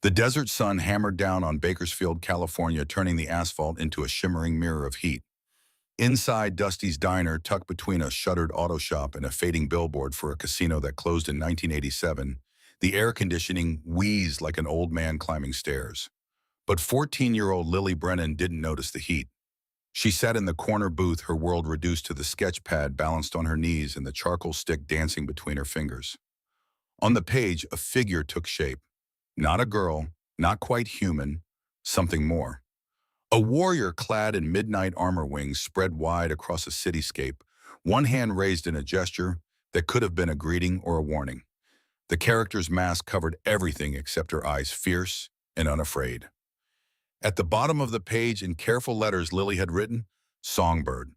The desert sun hammered down on Bakersfield, California, turning the asphalt into a shimmering mirror of heat. Inside Dusty's diner, tucked between a shuttered auto shop and a fading billboard for a casino that closed in 1987, the air conditioning wheezed like an old man climbing stairs. But 14-year-old Lily Brennan didn't notice the heat. She sat in the corner booth, her world reduced to the sketch pad balanced on her knees and the charcoal stick dancing between her fingers. On the page, a figure took shape. Not a girl, not quite human, something more. A warrior clad in midnight armor wings spread wide across a cityscape, one hand raised in a gesture that could have been a greeting or a warning. The character's mask covered everything except her eyes, fierce and unafraid. At the bottom of the page, in careful letters, Lily had written, "Songbird,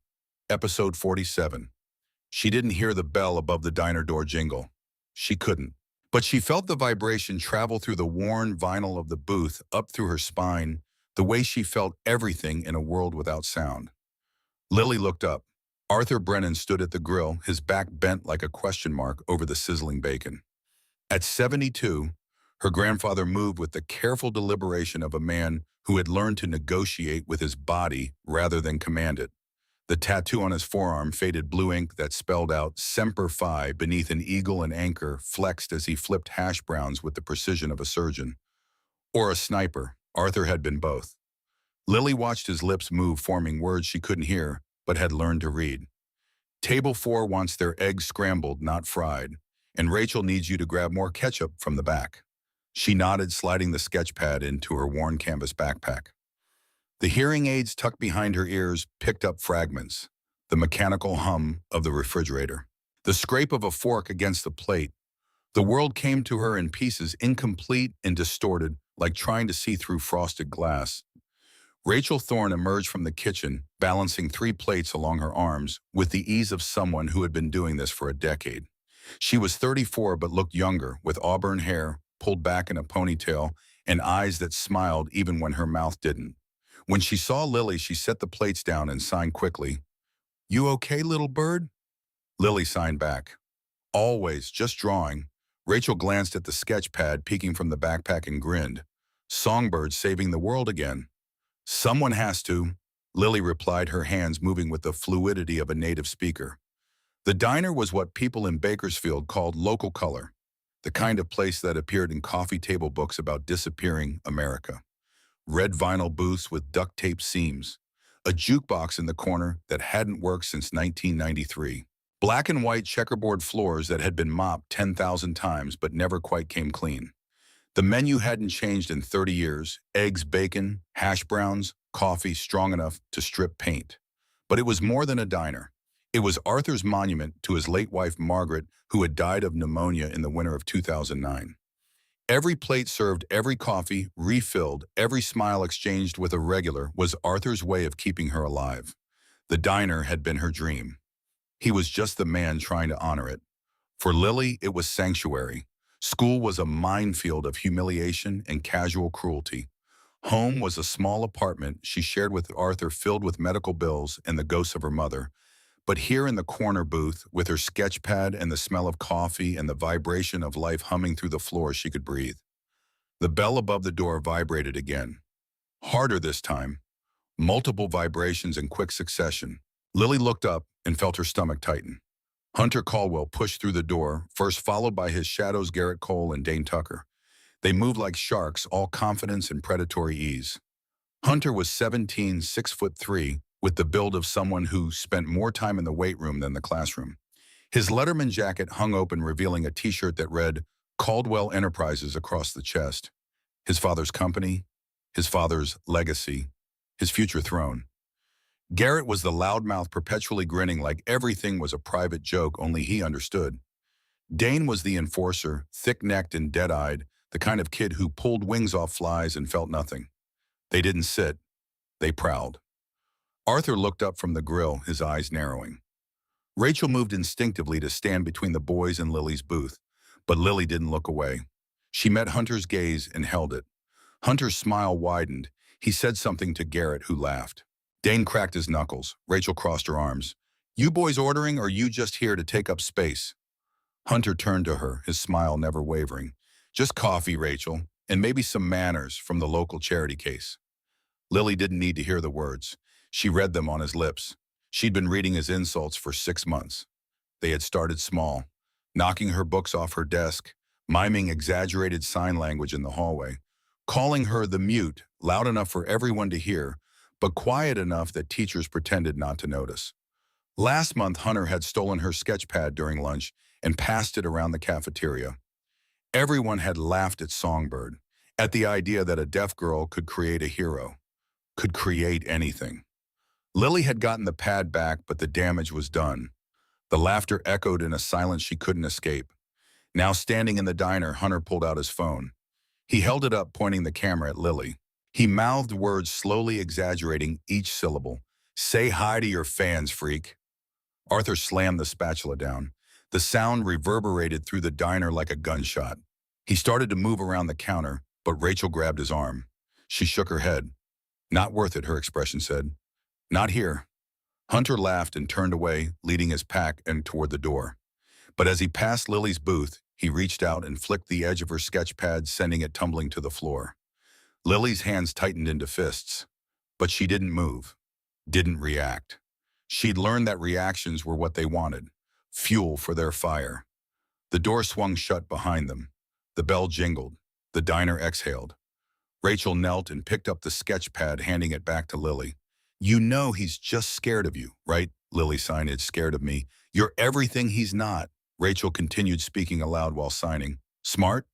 Episode 47. She didn't hear the bell above the diner door jingle. She couldn't. But she felt the vibration travel through the worn vinyl of the booth, up through her spine, the way she felt everything in a world without sound. Lily looked up. Arthur Brennan stood at the grill, his back bent like a question mark over the sizzling bacon. At 72, her grandfather moved with the careful deliberation of a man who had learned to negotiate with his body rather than command it. The tattoo on his forearm, faded blue ink that spelled out Semper Fi beneath an eagle and anchor, flexed as he flipped hash browns with the precision of a surgeon. Or a sniper. Arthur had been both. Lily watched his lips move, forming words she couldn't hear, but had learned to read. Table 4 wants their eggs scrambled, not fried, and Rachel needs you to grab more ketchup from the back. She nodded, sliding the sketch pad into her worn canvas backpack. The hearing aids tucked behind her ears picked up fragments, the mechanical hum of the refrigerator, the scrape of a fork against the plate. The world came to her in pieces, incomplete and distorted, like trying to see through frosted glass. Rachel Thorne emerged from the kitchen, balancing 3 plates along her arms with the ease of someone who had been doing this for a decade. She was 34 but looked younger, with auburn hair pulled back in a ponytail and eyes that smiled even when her mouth didn't. When she saw Lily, she set the plates down and signed quickly. "You okay, little bird?" Lily signed back. "Always, just drawing." Rachel glanced at the sketch pad peeking from the backpack and grinned. "Songbird saving the world again." "Someone has to," Lily replied, her hands moving with the fluidity of a native speaker. The diner was what people in Bakersfield called local color, the kind of place that appeared in coffee table books about disappearing America. Red vinyl booths with duct tape seams, a jukebox in the corner that hadn't worked since 1993, black and white checkerboard floors that had been mopped 10,000 times but never quite came clean. The menu hadn't changed in 30 years, eggs, bacon, hash browns, coffee strong enough to strip paint. But it was more than a diner. It was Arthur's monument to his late wife Margaret, who had died of pneumonia in the winter of 2009. Every plate served, every coffee refilled, every smile exchanged with a regular was Arthur's way of keeping her alive. The diner had been her dream. He was just the man trying to honor it. For Lily, it was sanctuary. School was a minefield of humiliation and casual cruelty. Home was a small apartment she shared with Arthur, filled with medical bills and the ghosts of her mother. But here in the corner booth, with her sketch pad and the smell of coffee and the vibration of life humming through the floor, she could breathe. The bell above the door vibrated again. Harder this time. Multiple vibrations in quick succession. Lily looked up and felt her stomach tighten. Hunter Caldwell pushed through the door, first followed by his shadows Garrett Cole and Dane Tucker. They moved like sharks, all confidence and predatory ease. Hunter was 17, 6'3", with the build of someone who spent more time in the weight room than the classroom. His Letterman jacket hung open, revealing a t-shirt that read Caldwell Enterprises across the chest. His father's company, his father's legacy, his future throne. Garrett was the loudmouth, perpetually grinning like everything was a private joke only he understood. Dane was the enforcer, thick-necked and dead-eyed, the kind of kid who pulled wings off flies and felt nothing. They didn't sit. They prowled. Arthur looked up from the grill, his eyes narrowing. Rachel moved instinctively to stand between the boys and Lily's booth, but Lily didn't look away. She met Hunter's gaze and held it. Hunter's smile widened. He said something to Garrett, who laughed. Dane cracked his knuckles. Rachel crossed her arms. "You boys ordering, or you just here to take up space?" Hunter turned to her, his smile never wavering. "Just coffee, Rachel. and maybe some manners from the local charity case. Lily didn't need to hear the words. She read them on his lips. She'd been reading his insults for 6 months. They had started small, knocking her books off her desk, miming exaggerated sign language in the hallway, calling her the mute, loud enough for everyone to hear, but quiet enough that teachers pretended not to notice. Last month, Hunter had stolen her sketch pad during lunch and passed it around the cafeteria. Everyone had laughed at Songbird, at the idea that a deaf girl could create a hero, could create anything. Lily had gotten the pad back, but the damage was done. The laughter echoed in a silence she couldn't escape. Now standing in the diner, Hunter pulled out his phone. He held it up, pointing the camera at Lily. He mouthed words, slowly exaggerating each syllable. "Say hi to your fans, freak." Arthur slammed the spatula down. The sound reverberated through the diner like a gunshot. He started to move around the counter, but Rachel grabbed his arm. She shook her head. "Not worth it," her expression said. "Not here." Hunter laughed and turned away, leading his pack and toward the door. But as he passed Lily's booth, he reached out and flicked the edge of her sketch pad, sending it tumbling to the floor. Lily's hands tightened into fists, but she didn't move, didn't react. She'd learned that reactions were what they wanted, fuel for their fire. The door swung shut behind them. The bell jingled. The diner exhaled. Rachel knelt and picked up the sketch pad, handing it back to Lily. "You know he's just scared of you, right?" Lily signed. "It's scared of me. You're everything he's not." Rachel continued, speaking aloud while signing. "Smart,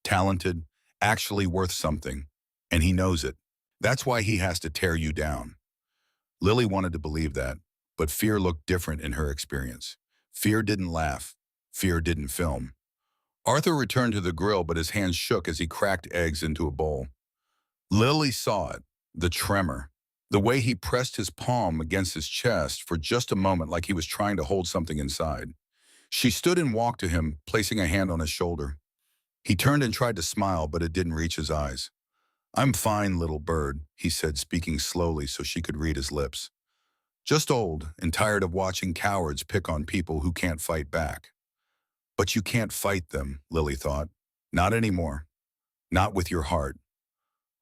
talented, actually worth something. And he knows it. That's why he has to tear you down." Lily wanted to believe that, but fear looked different in her experience. Fear didn't laugh. Fear didn't film. Arthur returned to the grill, but his hands shook as he cracked eggs into a bowl. Lily saw it, the tremor, the way he pressed his palm against his chest for just a moment like he was trying to hold something inside. She stood and walked to him, placing a hand on his shoulder. He turned and tried to smile, but it didn't reach his eyes. "I'm fine, little bird," he said, speaking slowly so she could read his lips. "Just old and tired of watching cowards pick on people who can't fight back." But you can't fight them, Lily thought. Not anymore. Not with your heart.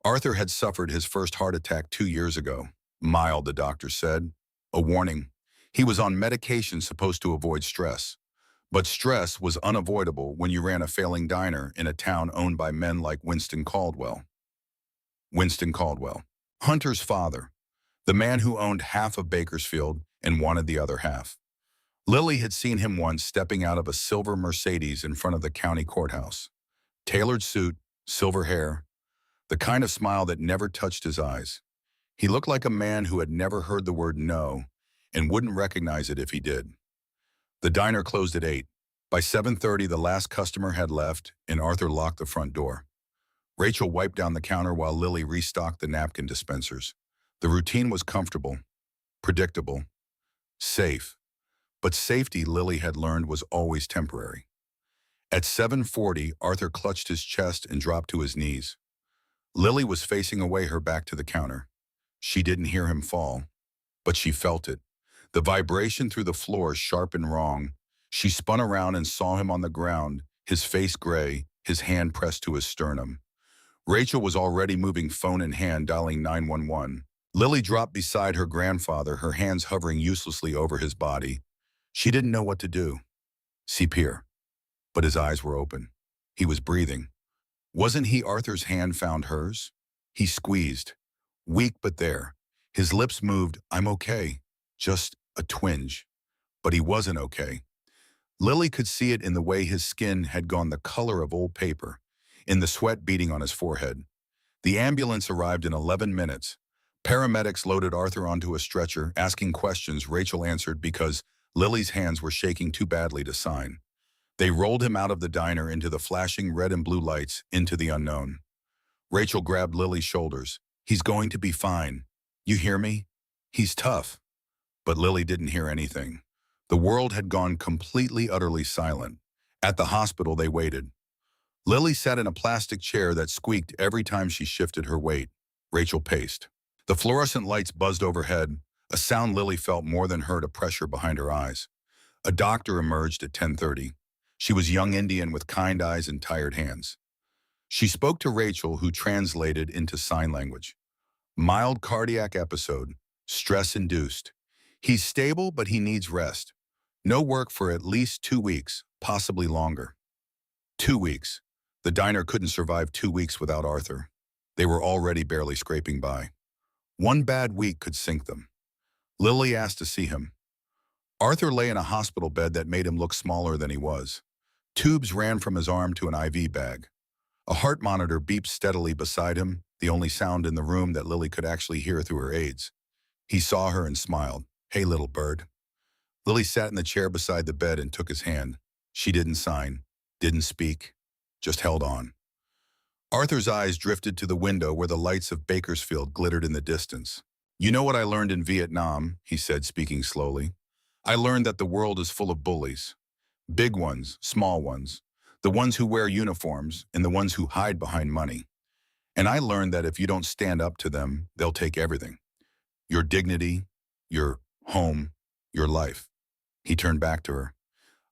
Arthur had suffered his first heart attack 2 years ago. Mild, the doctor said. A warning. He was on medication supposed to avoid stress. But stress was unavoidable when you ran a failing diner in a town owned by men like Winston Caldwell. Winston Caldwell, Hunter's father, the man who owned half of Bakersfield and wanted the other half. Lily had seen him once stepping out of a silver Mercedes in front of the county courthouse. Tailored suit, silver hair, the kind of smile that never touched his eyes. He looked like a man who had never heard the word no and wouldn't recognize it if he did. The diner closed at 8. By 7:30, the last customer had left, and Arthur locked the front door. Rachel wiped down the counter while Lily restocked the napkin dispensers. The routine was comfortable, predictable, safe. But safety, Lily had learned, was always temporary. At 7:40, Arthur clutched his chest and dropped to his knees. Lily was facing away, her back to the counter. She didn't hear him fall, but she felt it. The vibration through the floor, sharp and wrong. She spun around and saw him on the ground, his face gray, his hand pressed to his sternum. Rachel was already moving, phone in hand, dialing 911. Lily dropped beside her grandfather, her hands hovering uselessly over his body. She didn't know what to do. CPR. But his eyes were open. He was breathing. Wasn't he? Arthur's hand found hers. He squeezed. Weak but there. His lips moved. "I'm okay." Just a twinge. But he wasn't okay. Lily could see it in the way his skin had gone the color of old paper, in the sweat beading on his forehead. The ambulance arrived in 11 minutes. Paramedics loaded Arthur onto a stretcher, asking questions Rachel answered because Lily's hands were shaking too badly to sign. They rolled him out of the diner into the flashing red and blue lights, into the unknown. Rachel grabbed Lily's shoulders. "He's going to be fine. You hear me? He's tough." But Lily didn't hear anything. The world had gone completely, utterly silent. At the hospital, they waited. Lily sat in a plastic chair that squeaked every time she shifted her weight. Rachel paced. The fluorescent lights buzzed overhead, a sound Lily felt more than heard, a pressure behind her eyes. A doctor emerged at 10:30. She was young Indian with kind eyes and tired hands. She spoke to Rachel, who translated into sign language. Mild cardiac episode, stress-induced. He's stable, but he needs rest. No work for at least 2 weeks, possibly longer. 2 weeks. The diner couldn't survive 2 weeks without Arthur. They were already barely scraping by. One bad week could sink them. Lily asked to see him. Arthur lay in a hospital bed that made him look smaller than he was. Tubes ran from his arm to an IV bag. A heart monitor beeped steadily beside him, the only sound in the room that Lily could actually hear through her aids. He saw her and smiled. "Hey, little bird." Lily sat in the chair beside the bed and took his hand. She didn't sign, didn't speak, just held on. Arthur's eyes drifted to the window where the lights of Bakersfield glittered in the distance. "You know what I learned in Vietnam," he said, speaking slowly. "I learned that the world is full of bullies. Big ones, small ones, the ones who wear uniforms and the ones who hide behind money. And I learned that if you don't stand up to them, they'll take everything. Your dignity, your home, your life." He turned back to her.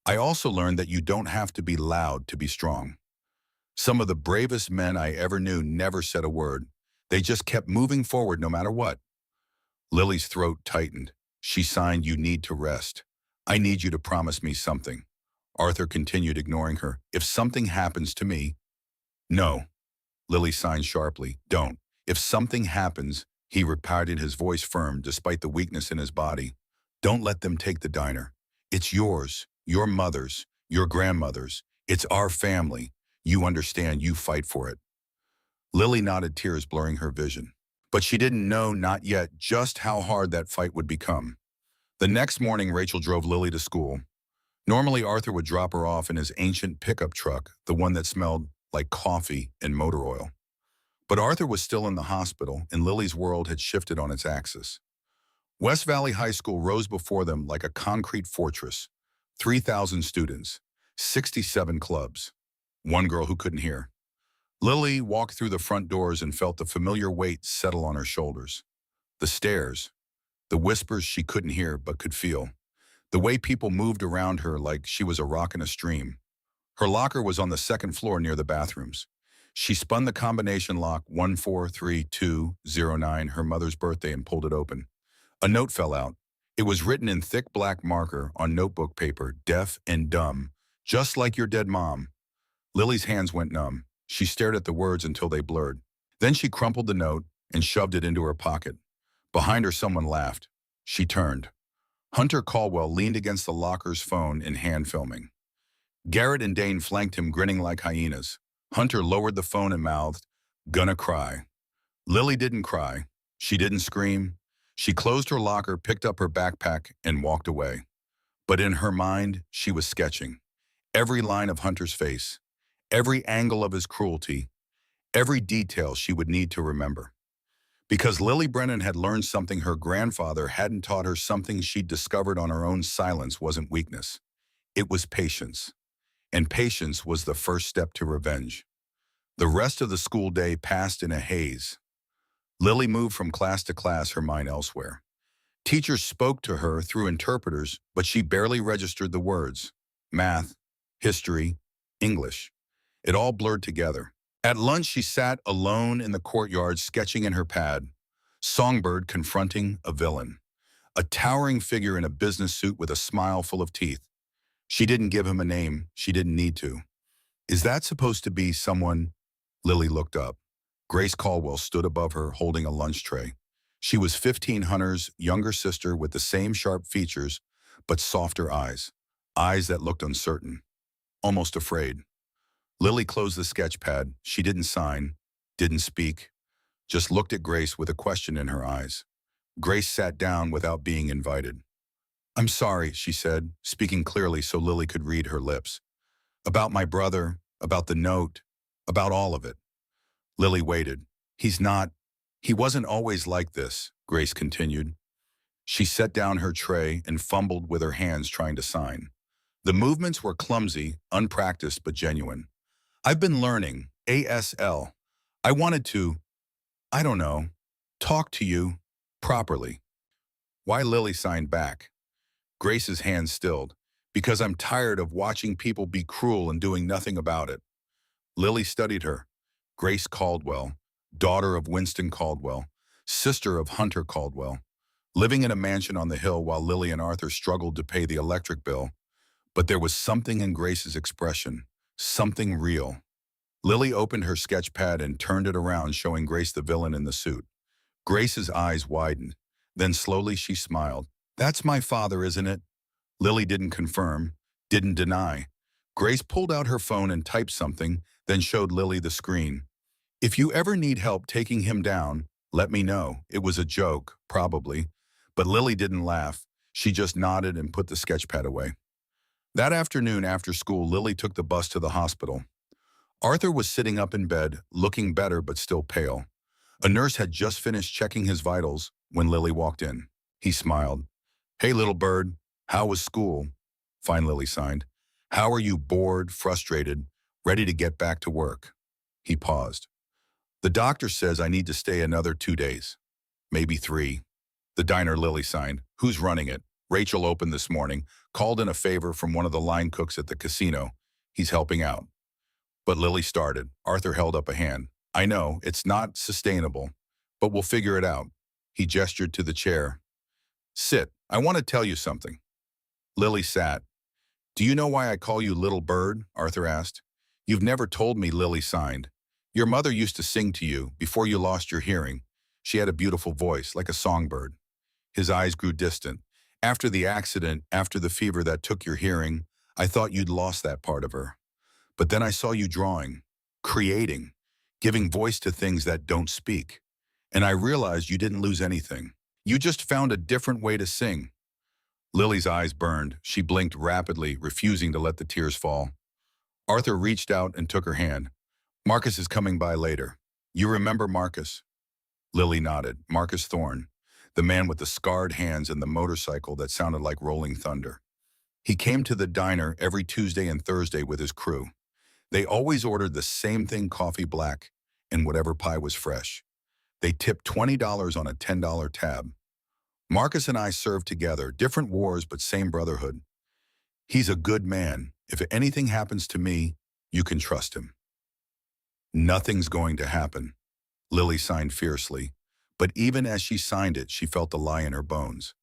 "I also learned that you don't have to be loud to be strong. Some of the bravest men I ever knew never said a word. They just kept moving forward no matter what." Lily's throat tightened. She signed, "You need to rest. I need you to promise me something." Arthur continued, ignoring her. "If something happens to me—" "No." Lily signed sharply. "Don't. If something happens," he repeated, his voice firm despite the weakness in his body. "Don't let them take the diner. It's yours, your mother's, your grandmother's. It's our family. You understand, you fight for it." Lily nodded, tears blurring her vision. But she didn't know, not yet, just how hard that fight would become. The next morning, Rachel drove Lily to school. Normally, Arthur would drop her off in his ancient pickup truck, the one that smelled like coffee and motor oil. But Arthur was still in the hospital, and Lily's world had shifted on its axis. West Valley High School rose before them like a concrete fortress. 3,000 students, 67 clubs, one girl who couldn't hear. Lily walked through the front doors and felt the familiar weight settle on her shoulders. The stairs, the whispers she couldn't hear but could feel, the way people moved around her like she was a rock in a stream. Her locker was on the second floor near the bathrooms. She spun the combination lock 143209, her mother's birthday, and pulled it open. A note fell out. It was written in thick black marker on notebook paper, "Deaf and dumb, just like your dead mom." Lily's hands went numb. She stared at the words until they blurred. Then she crumpled the note and shoved it into her pocket. Behind her, someone laughed. She turned. Hunter Caldwell leaned against the locker's phone in hand filming. Garrett and Dane flanked him, grinning like hyenas. Hunter lowered the phone and mouthed, "Gonna cry." Lily didn't cry. She didn't scream. She closed her locker, picked up her backpack, and walked away. But in her mind, she was sketching. Every line of Hunter's face, every angle of his cruelty, every detail she would need to remember. Because Lily Brennan had learned something her grandfather hadn't taught her, something she'd discovered on her own. Silence wasn't weakness. It was patience. And patience was the first step to revenge. The rest of the school day passed in a haze. Lily moved from class to class, her mind elsewhere. Teachers spoke to her through interpreters, but she barely registered the words. Math, history, English. It all blurred together. At lunch, she sat alone in the courtyard, sketching in her pad. Songbird confronting a villain. A towering figure in a business suit with a smile full of teeth. She didn't give him a name. She didn't need to. Is that supposed to be someone? Lily looked up. Grace Caldwell stood above her, holding a lunch tray. She was 15, Hunter's younger sister, with the same sharp features, but softer eyes. Eyes that looked uncertain, almost afraid. Lily closed the sketch pad. She didn't sign, didn't speak, just looked at Grace with a question in her eyes. Grace sat down without being invited. "I'm sorry," she said, speaking clearly so Lily could read her lips. "About my brother, about the note, about all of it." Lily waited. He wasn't always like this," Grace continued. She set down her tray and fumbled with her hands, trying to sign. The movements were clumsy, unpracticed, but genuine. "I've been learning, ASL. I wanted to, I don't know, talk to you properly." Why? Lily signed back. Grace's hands stilled. "Because I'm tired of watching people be cruel and doing nothing about it." Lily studied her. Grace Caldwell, daughter of Winston Caldwell, sister of Hunter Caldwell, living in a mansion on the hill while Lily and Arthur struggled to pay the electric bill. But there was something in Grace's expression, something real. Lily opened her sketch pad and turned it around, showing Grace the villain in the suit. Grace's eyes widened. Then slowly she smiled. "That's my father, isn't it?" Lily didn't confirm, didn't deny. Grace pulled out her phone and typed something, then showed Lily the screen. "If you ever need help taking him down, let me know." It was a joke, probably. But Lily didn't laugh. She just nodded and put the sketch pad away. That afternoon after school, Lily took the bus to the hospital. Arthur was sitting up in bed, looking better but still pale. A nurse had just finished checking his vitals when Lily walked in. He smiled. "Hey, little bird, how was school?" "Fine," Lily signed. "How are you? Bored, frustrated, ready to get back to work?" He paused. "The doctor says I need to stay another 2 days. Maybe 3. The diner," Lily signed. "Who's running it?" "Rachel opened this morning. Called in a favor from one of the line cooks at the casino. He's helping out." But Lily started. Arthur held up a hand. "I know, it's not sustainable, but we'll figure it out." He gestured to the chair. "Sit. I want to tell you something." Lily sat. "Do you know why I call you Little Bird?" Arthur asked. "You've never told me," Lily signed. "Your mother used to sing to you before you lost your hearing. She had a beautiful voice, like a songbird." His eyes grew distant. "After the accident, after the fever that took your hearing, I thought you'd lost that part of her. But then I saw you drawing, creating, giving voice to things that don't speak. And I realized you didn't lose anything. You just found a different way to sing." Lily's eyes burned. She blinked rapidly, refusing to let the tears fall. Arthur reached out and took her hand. "Marcus is coming by later. You remember Marcus?" Lily nodded. Marcus Thorne, the man with the scarred hands and the motorcycle that sounded like rolling thunder. He came to the diner every Tuesday and Thursday with his crew. They always ordered the same thing, coffee black, and whatever pie was fresh. They tipped $20 on a $10 tab. "Marcus and I served together, different wars but same brotherhood. He's a good man. If anything happens to me, you can trust him." "Nothing's going to happen," Lily signed fiercely. But even as she signed it, she felt the lie in her bones.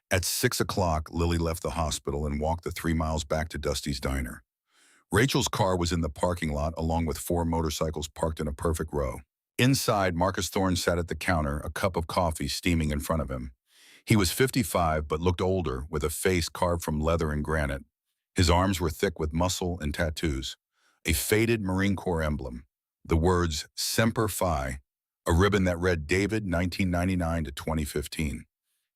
At 6 o'clock, Lily left the hospital and walked the 3 miles back to Dusty's diner. Rachel's car was in the parking lot along with 4 motorcycles parked in a perfect row. Inside, Marcus Thorne sat at the counter, a cup of coffee steaming in front of him. He was 55 but looked older, with a face carved from leather and granite. His arms were thick with muscle and tattoos. A faded Marine Corps emblem. The words Semper Fi, a ribbon that read David 1999 to 2015.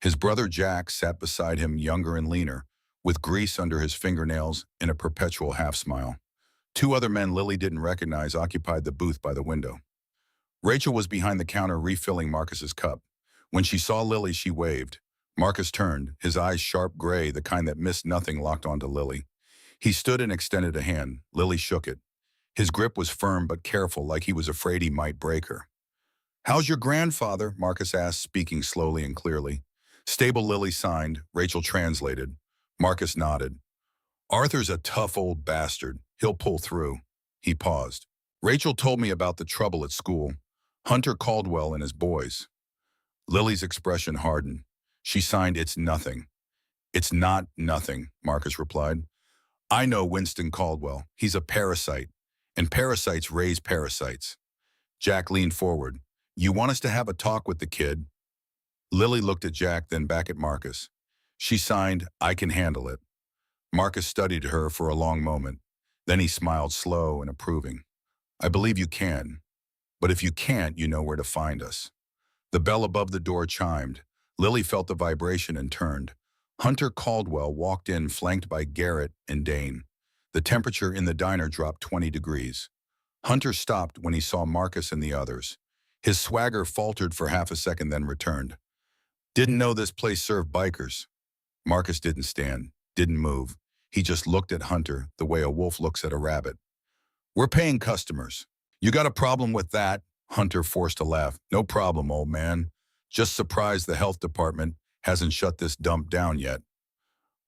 His brother Jack sat beside him, younger and leaner, with grease under his fingernails and a perpetual half-smile. 2 other men Lily didn't recognize occupied the booth by the window. Rachel was behind the counter refilling Marcus's cup. When she saw Lily, she waved. Marcus turned, his eyes sharp gray, the kind that missed nothing, locked onto Lily. He stood and extended a hand. Lily shook it. His grip was firm but careful, like he was afraid he might break her. "How's your grandfather?" Marcus asked, speaking slowly and clearly. "Stable," Lily signed. Rachel translated. Marcus nodded. "Arthur's a tough old bastard. He'll pull through." He paused. "Rachel told me about the trouble at school. Hunter Caldwell and his boys." Lily's expression hardened. She signed, "It's nothing." "It's not nothing," Marcus replied. "I know Winston Caldwell. He's a parasite, and parasites raise parasites." Jack leaned forward. "You want us to have a talk with the kid?" Lily looked at Jack, then back at Marcus. She signed, "I can handle it." Marcus studied her for a long moment. Then he smiled, slow and approving. "I believe you can. But if you can't, you know where to find us." The bell above the door chimed. Lily felt the vibration and turned. Hunter Caldwell walked in, flanked by Garrett and Dane. The temperature in the diner dropped 20 degrees. Hunter stopped when he saw Marcus and the others. His swagger faltered for half a second, then returned. "Didn't know this place served bikers." Marcus didn't stand, didn't move. He just looked at Hunter the way a wolf looks at a rabbit. "We're paying customers." "You got a problem with that?" Hunter forced a laugh. "No problem, old man. Just surprised the health department hasn't shut this dump down yet."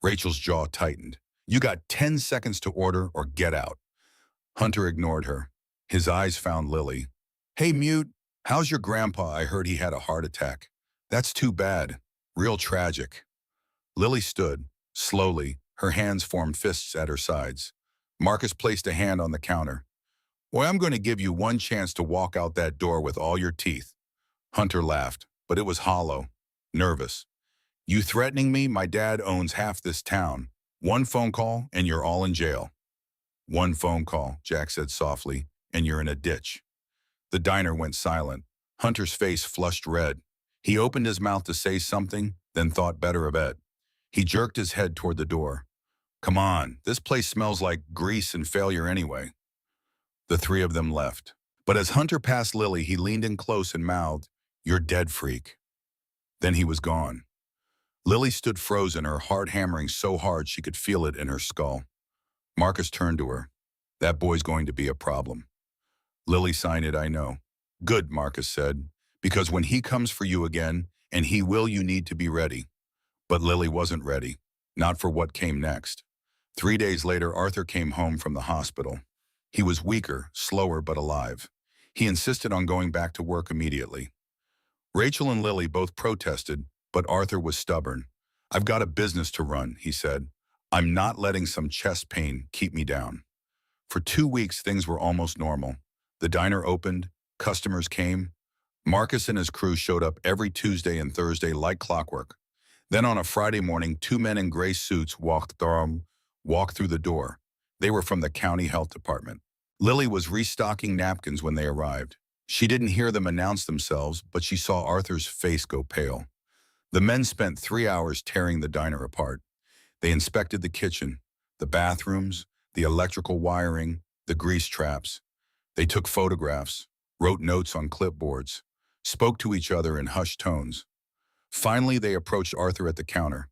Rachel's jaw tightened. "You got 10 seconds to order or get out." Hunter ignored her. His eyes found Lily. "Hey, Mute, how's your grandpa? I heard he had a heart attack." "That's too bad. Real tragic." Lily stood, slowly, her hands formed fists at her sides. Marcus placed a hand on the counter. "Well, I'm going to give you one chance to walk out that door with all your teeth." Hunter laughed, but it was hollow, nervous. "You threatening me? My dad owns half this town. One phone call and you're all in jail." "One phone call," Jack said softly, "and you're in a ditch." The diner went silent. Hunter's face flushed red. He opened his mouth to say something, then thought better of it. He jerked his head toward the door. "Come on, this place smells like grease and failure anyway." The three of them left. But as Hunter passed Lily, he leaned in close and mouthed, "You're dead, freak." Then he was gone. Lily stood frozen, her heart hammering so hard she could feel it in her skull. Marcus turned to her. "That boy's going to be a problem." Lily sighed, "I know." "Good," Marcus said, "because when he comes for you again, and he will, you need to be ready." But Lily wasn't ready, not for what came next. 3 days later, Arthur came home from the hospital. He was weaker, slower, but alive. He insisted on going back to work immediately. Rachel and Lily both protested, but Arthur was stubborn. "I've got a business to run," he said. "I'm not letting some chest pain keep me down." For 2 weeks, things were almost normal. The diner opened, customers came. Marcus and his crew showed up every Tuesday and Thursday like clockwork. Then on a Friday morning, two men in gray suits walked through the door. They were from the county health department. Lily was restocking napkins when they arrived. She didn't hear them announce themselves, but she saw Arthur's face go pale. The men spent 3 hours tearing the diner apart. They inspected the kitchen, the bathrooms, the electrical wiring, the grease traps. They took photographs, wrote notes on clipboards, spoke to each other in hushed tones. Finally, they approached Arthur at the counter.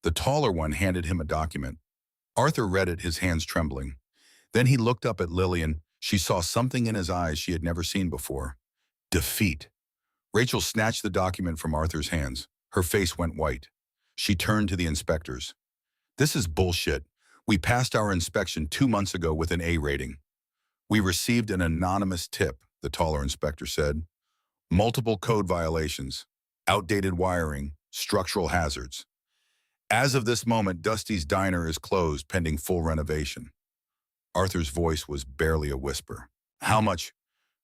The taller one handed him a document. Arthur read it, his hands trembling. Then he looked up at Lily and she saw something in his eyes she had never seen before. Defeat. Rachel snatched the document from Arthur's hands. Her face went white. She turned to the inspectors. "This is bullshit. We passed our inspection 2 months ago with an A rating." "We received an anonymous tip," the taller inspector said. "Multiple code violations, outdated wiring, structural hazards. As of this moment, Dusty's diner is closed pending full renovation." Arthur's voice was barely a whisper. "How much?"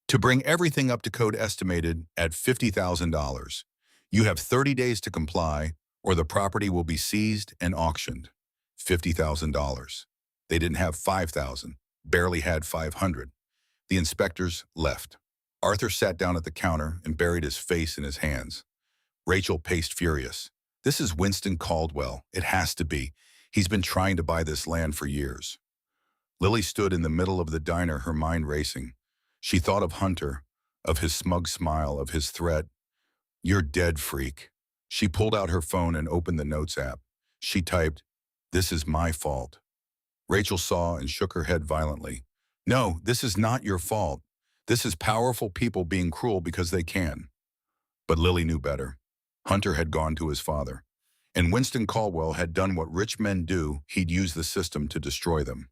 "To bring everything up to code, estimated at $50,000. You have 30 days to comply, or the property will be seized and auctioned." $50,000. They didn't have 5,000, barely had 500. The inspectors left. Arthur sat down at the counter and buried his face in his hands. Rachel paced furious. "This is Winston Caldwell. It has to be. He's been trying to buy this land for years." Lily stood in the middle of the diner, her mind racing. She thought of Hunter, of his smug smile, of his threat. "You're dead, freak." She pulled out her phone and opened the notes app. She typed, "This is my fault." Rachel saw and shook her head violently. "No, this is not your fault. This is powerful people being cruel because they can." But Lily knew better. Hunter had gone to his father. And Winston Caldwell had done what rich men do. He'd used the system to destroy them.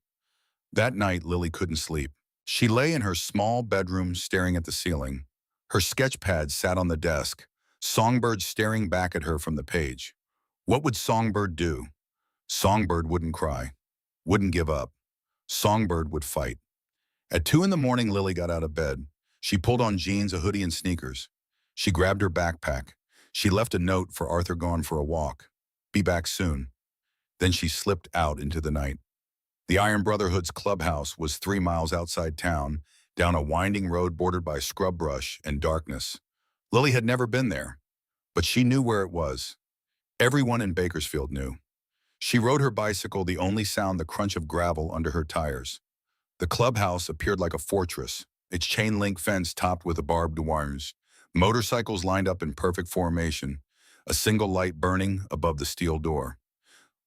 That night, Lily couldn't sleep. She lay in her small bedroom staring at the ceiling. Her sketch pad sat on the desk, Songbird staring back at her from the page. What would Songbird do? Songbird wouldn't cry, wouldn't give up. Songbird would fight. At 2 in the morning, Lily got out of bed. She pulled on jeans, a hoodie, and sneakers. She grabbed her backpack. She left a note for Arthur, gone for a walk. Be back soon. Then she slipped out into the night. The Iron Brotherhood's clubhouse was 3 miles outside town, down a winding road bordered by scrub brush and darkness. Lily had never been there, but she knew where it was. Everyone in Bakersfield knew. She rode her bicycle, the only sound the crunch of gravel under her tires. The clubhouse appeared like a fortress, its chain-link fence topped with barbed wires. Motorcycles lined up in perfect formation, a single light burning above the steel door.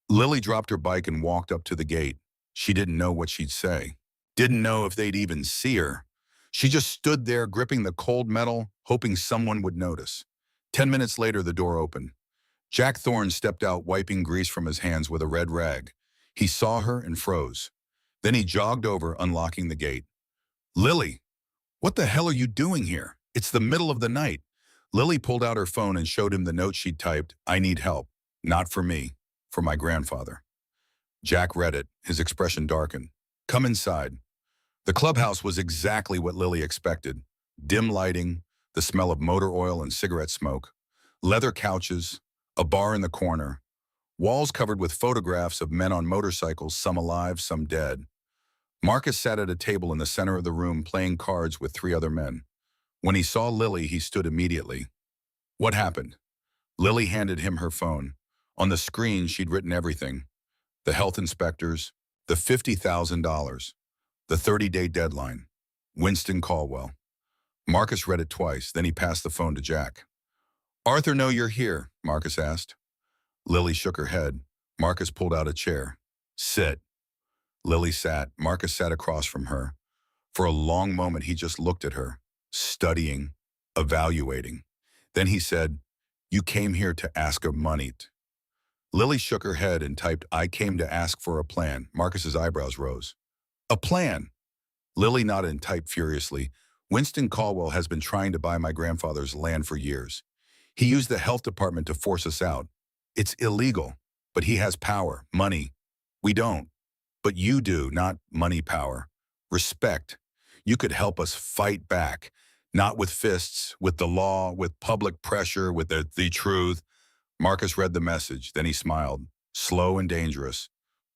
Lily dropped her bike and walked up to the gate. She didn't know what she'd say. Didn't know if they'd even see her. She just stood there, gripping the cold metal, hoping someone would notice. 10 minutes later, the door opened. Jack Thorne stepped out, wiping grease from his hands with a red rag. He saw her and froze. Then he jogged over, unlocking the gate. "Lily!" What the hell are you doing here? It's the middle of the night. Lily pulled out her phone and showed him the note she'd typed. I need help. Not for me. For my grandfather. Jack read it, his expression darkened. Come inside. The clubhouse was exactly what Lily expected. Dim lighting, the smell of motor oil and cigarette smoke, leather couches, a bar in the corner, walls covered with photographs of men on motorcycles, some alive, some dead. Marcus sat at a table in the center of the room playing cards with three other men. When he saw Lily, he stood immediately. What happened? Lily handed him her phone. On the screen, she'd written everything. The health inspectors, the $50,000, the 30-day deadline. Winston Caldwell. Marcus read it twice, then he passed the phone to Jack. Arthur know you're here? Marcus asked. Lily shook her head. Marcus pulled out a chair. Sit. Lily sat. Marcus sat across from her. For a long moment, he just looked at her, studying, evaluating. Then he said, you came here to ask of money. Lily shook her head and typed, I came to ask for a plan. Marcus's eyebrows rose. A plan? Lily nodded and typed furiously. Winston Caldwell has been trying to buy my grandfather's land for years. He used the health department to force us out. It's illegal, but he has power, money. We don't. But you do, not money power. Respect. You could help us fight back, not with fists, with the law, with public pressure, with the truth. Marcus read the message, then he smiled, slow and dangerous.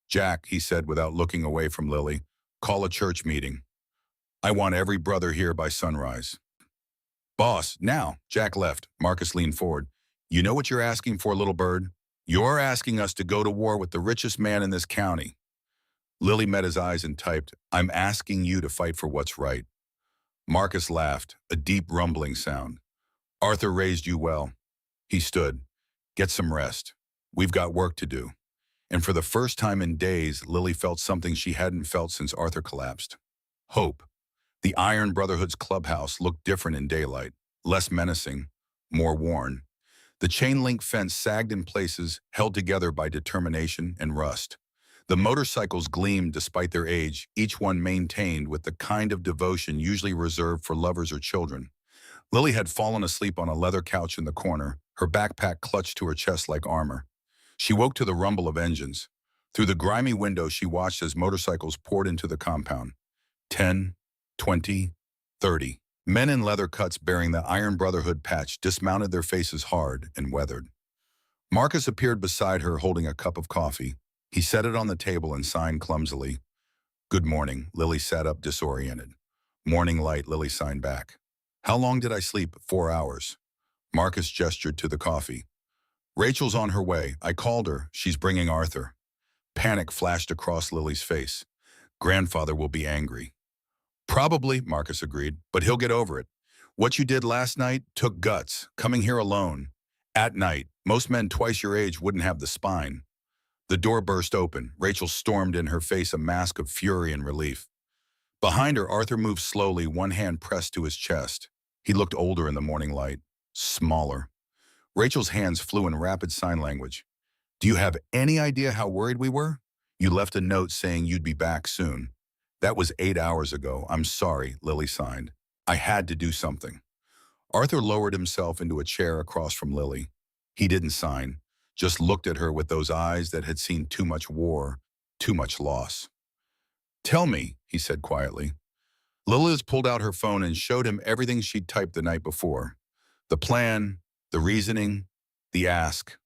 Jack, he said without looking away from Lily, call a church meeting. I want every brother here by sunrise. Boss, now. Jack left. Marcus leaned forward. You know what you're asking for, little bird? You're asking us to go to war with the richest man in this county. Lily met his eyes and typed, I'm asking you to fight for what's right. Marcus laughed, a deep rumbling sound. Arthur raised you well. He stood. Get some rest. We've got work to do. And for the first time in days, Lily felt something she hadn't felt since Arthur collapsed. Hope. The Iron Brotherhood's clubhouse looked different in daylight, less menacing, more worn. The chain-link fence sagged in places, held together by determination and rust. The motorcycles gleamed despite their age, each one maintained with the kind of devotion usually reserved for lovers or children. Lily had fallen asleep on a leather couch in the corner, her backpack clutched to her chest like armor. She woke to the rumble of engines. Through the grimy window, she watched as motorcycles poured into the compound. 10, 20, 30. Men in leather cuts bearing the Iron Brotherhood patch dismounted, their faces hard and weathered. Marcus appeared beside her holding a cup of coffee. He set it on the table and signed clumsily. Good morning. Lily sat up disoriented. Morning light, Lily signed back. How long did I sleep? 4 hours. Marcus gestured to the coffee. Rachel's on her way. I called her. She's bringing Arthur. Panic flashed across Lily's face. Grandfather will be angry. Probably, Marcus agreed, but he'll get over it. What you did last night took guts, coming here alone. At night, most men twice your age wouldn't have the spine. The door burst open. Rachel stormed in, her face a mask of fury and relief. Behind her, Arthur moved slowly, one hand pressed to his chest. He looked older in the morning light, smaller. Rachel's hands flew in rapid sign language. Do you have any idea how worried we were? You left a note saying you'd be back soon. That was 8 hours ago. I'm sorry, Lily signed. I had to do something. Arthur lowered himself into a chair across from Lily. He didn't sign, just looked at her with those eyes that had seen too much war, too much loss. Tell me, he said quietly. Lily pulled out her phone and showed him everything she'd typed the night before. The plan, the reasoning, the ask.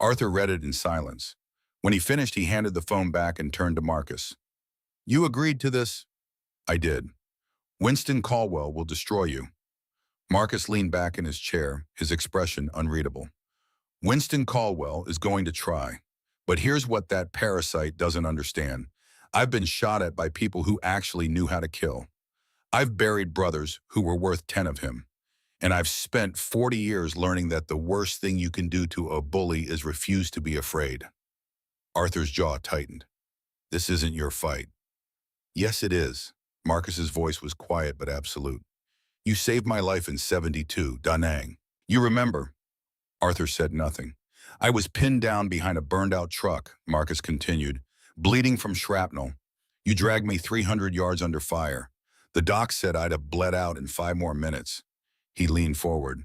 Arthur read it in silence. When he finished, he handed the phone back and turned to Marcus. You agreed to this? I did. Winston Caldwell will destroy you. Marcus leaned back in his chair, his expression unreadable. Winston Caldwell is going to try. But here's what that parasite doesn't understand. I've been shot at by people who actually knew how to kill. I've buried brothers who were worth 10 of him. And I've spent 40 years learning that the worst thing you can do to a bully is refuse to be afraid. Arthur's jaw tightened. This isn't your fight. Yes, it is. Marcus's voice was quiet but absolute. You saved my life in '72, Da Nang. You remember? Arthur said nothing. I was pinned down behind a burned-out truck, Marcus continued, bleeding from shrapnel. You dragged me 300 yards under fire. The doc said I'd have bled out in 5 more minutes. He leaned forward.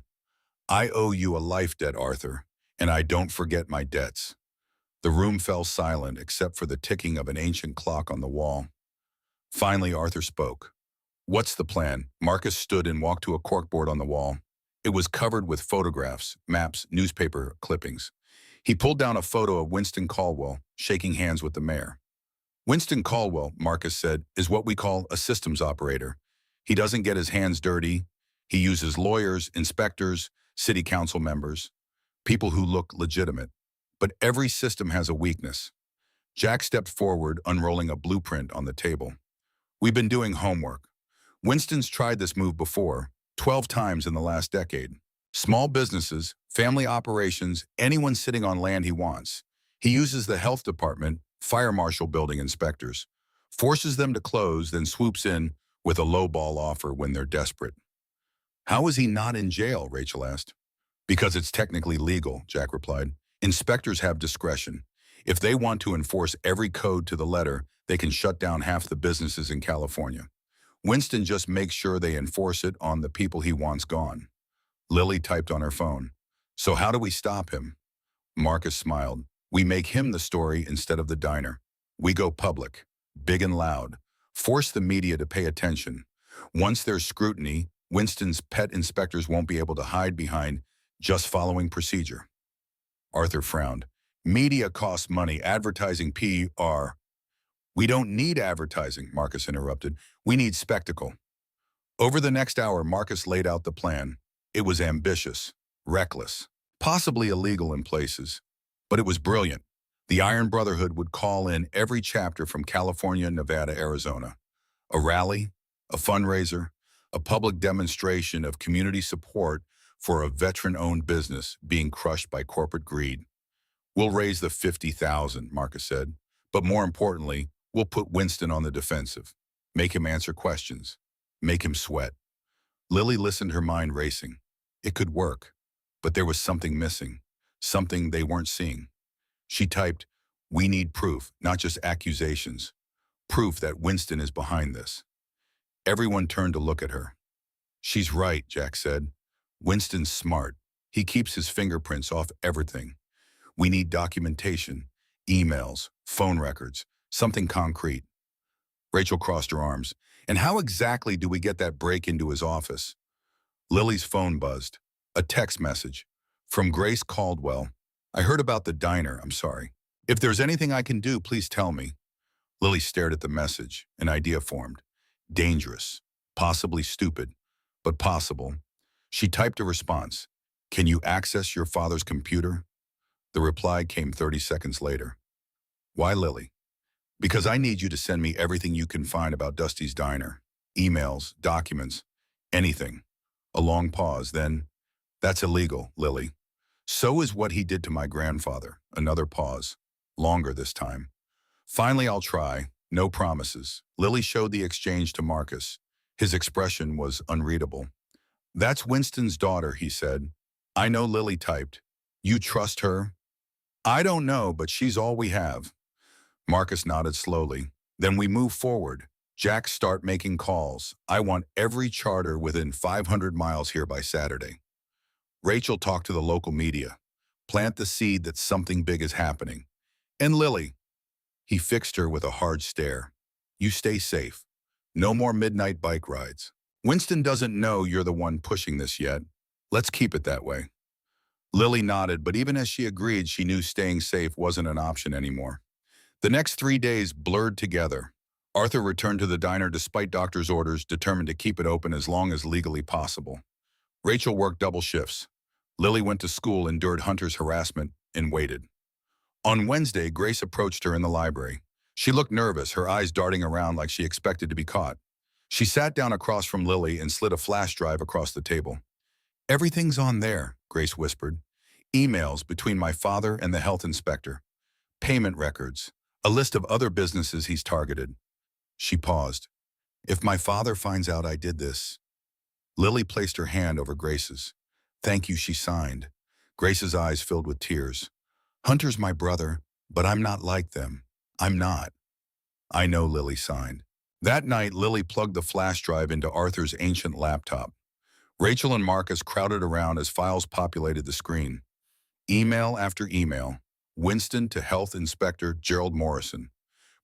I owe you a life debt, Arthur, and I don't forget my debts. The room fell silent except for the ticking of an ancient clock on the wall. Finally, Arthur spoke. What's the plan? Marcus stood and walked to a corkboard on the wall. It was covered with photographs, maps, newspaper clippings. He pulled down a photo of Winston Caldwell, shaking hands with the mayor. Winston Caldwell, Marcus said, is what we call a systems operator. He doesn't get his hands dirty. He uses lawyers, inspectors, city council members, people who look legitimate. But every system has a weakness. Jack stepped forward, unrolling a blueprint on the table. We've been doing homework. Winston's tried this move before, 12 times in the last decade. Small businesses, family operations, anyone sitting on land he wants. He uses the health department, fire marshal building inspectors, forces them to close, then swoops in with a lowball offer when they're desperate. How is he not in jail? Rachel asked. Because it's technically legal, Jack replied. Inspectors have discretion. If they want to enforce every code to the letter, they can shut down half the businesses in California. Winston just makes sure they enforce it on the people he wants gone. Lily typed on her phone. So how do we stop him? Marcus smiled. We make him the story instead of the diner. We go public, big and loud. Force the media to pay attention. Once there's scrutiny, Winston's pet inspectors won't be able to hide behind just following procedure. Arthur frowned. Media costs money, advertising PR. We don't need advertising, Marcus interrupted. We need spectacle. Over the next hour, Marcus laid out the plan. It was ambitious, reckless, possibly illegal in places, but it was brilliant. The Iron Brotherhood would call in every chapter from California, Nevada, Arizona. A rally, a fundraiser, a public demonstration of community support for a veteran-owned business being crushed by corporate greed. We'll raise the $50,000, Marcus said, but more importantly, we'll put Winston on the defensive, make him answer questions, make him sweat. Lily listened, her mind racing. It could work, but there was something missing, something they weren't seeing. She typed, we need proof, not just accusations. Proof that Winston is behind this. Everyone turned to look at her. She's right, Jack said. Winston's smart. He keeps his fingerprints off everything. We need documentation, emails, phone records, something concrete. Rachel crossed her arms. And how exactly do we get that break into his office? Lily's phone buzzed. A text message. From Grace Caldwell. I heard about the diner, I'm sorry. If there's anything I can do, please tell me. Lily stared at the message. An idea formed. Dangerous. Possibly stupid. But possible. She typed a response. Can you access your father's computer? The reply came 30 seconds later. Why, Lily? Because I need you to send me everything you can find about Dusty's diner. Emails, documents, anything. A long pause, then, that's illegal, Lily. So is what he did to my grandfather. Another pause. Longer this time. Finally, I'll try. No promises. Lily showed the exchange to Marcus. His expression was unreadable. That's Winston's daughter, he said. I know, Lily typed. You trust her? I don't know, but she's all we have. Marcus nodded slowly. Then we move forward. Jack, start making calls. I want every charter within 500 miles here by Saturday. Rachel talked to the local media. Plant the seed that something big is happening. And Lily. He fixed her with a hard stare. You stay safe. No more midnight bike rides. Winston doesn't know you're the one pushing this yet. Let's keep it that way. Lily nodded, but even as she agreed, she knew staying safe wasn't an option anymore. The next 3 days blurred together. Arthur returned to the diner despite doctor's orders, determined to keep it open as long as legally possible. Rachel worked double shifts. Lily went to school, endured Hunter's harassment, and waited. On Wednesday, Grace approached her in the library. She looked nervous, her eyes darting around like she expected to be caught. She sat down across from Lily and slid a flash drive across the table. Everything's on there, Grace whispered. Emails between my father and the health inspector. Payment records. A list of other businesses he's targeted. She paused. If my father finds out I did this. Lily placed her hand over Grace's. Thank you, she signed. Grace's eyes filled with tears. Hunter's my brother, but I'm not like them. I'm not. I know, Lily signed. That night, Lily plugged the flash drive into Arthur's ancient laptop. Rachel and Marcus crowded around as files populated the screen. Email after email. Winston to Health Inspector Gerald Morrison.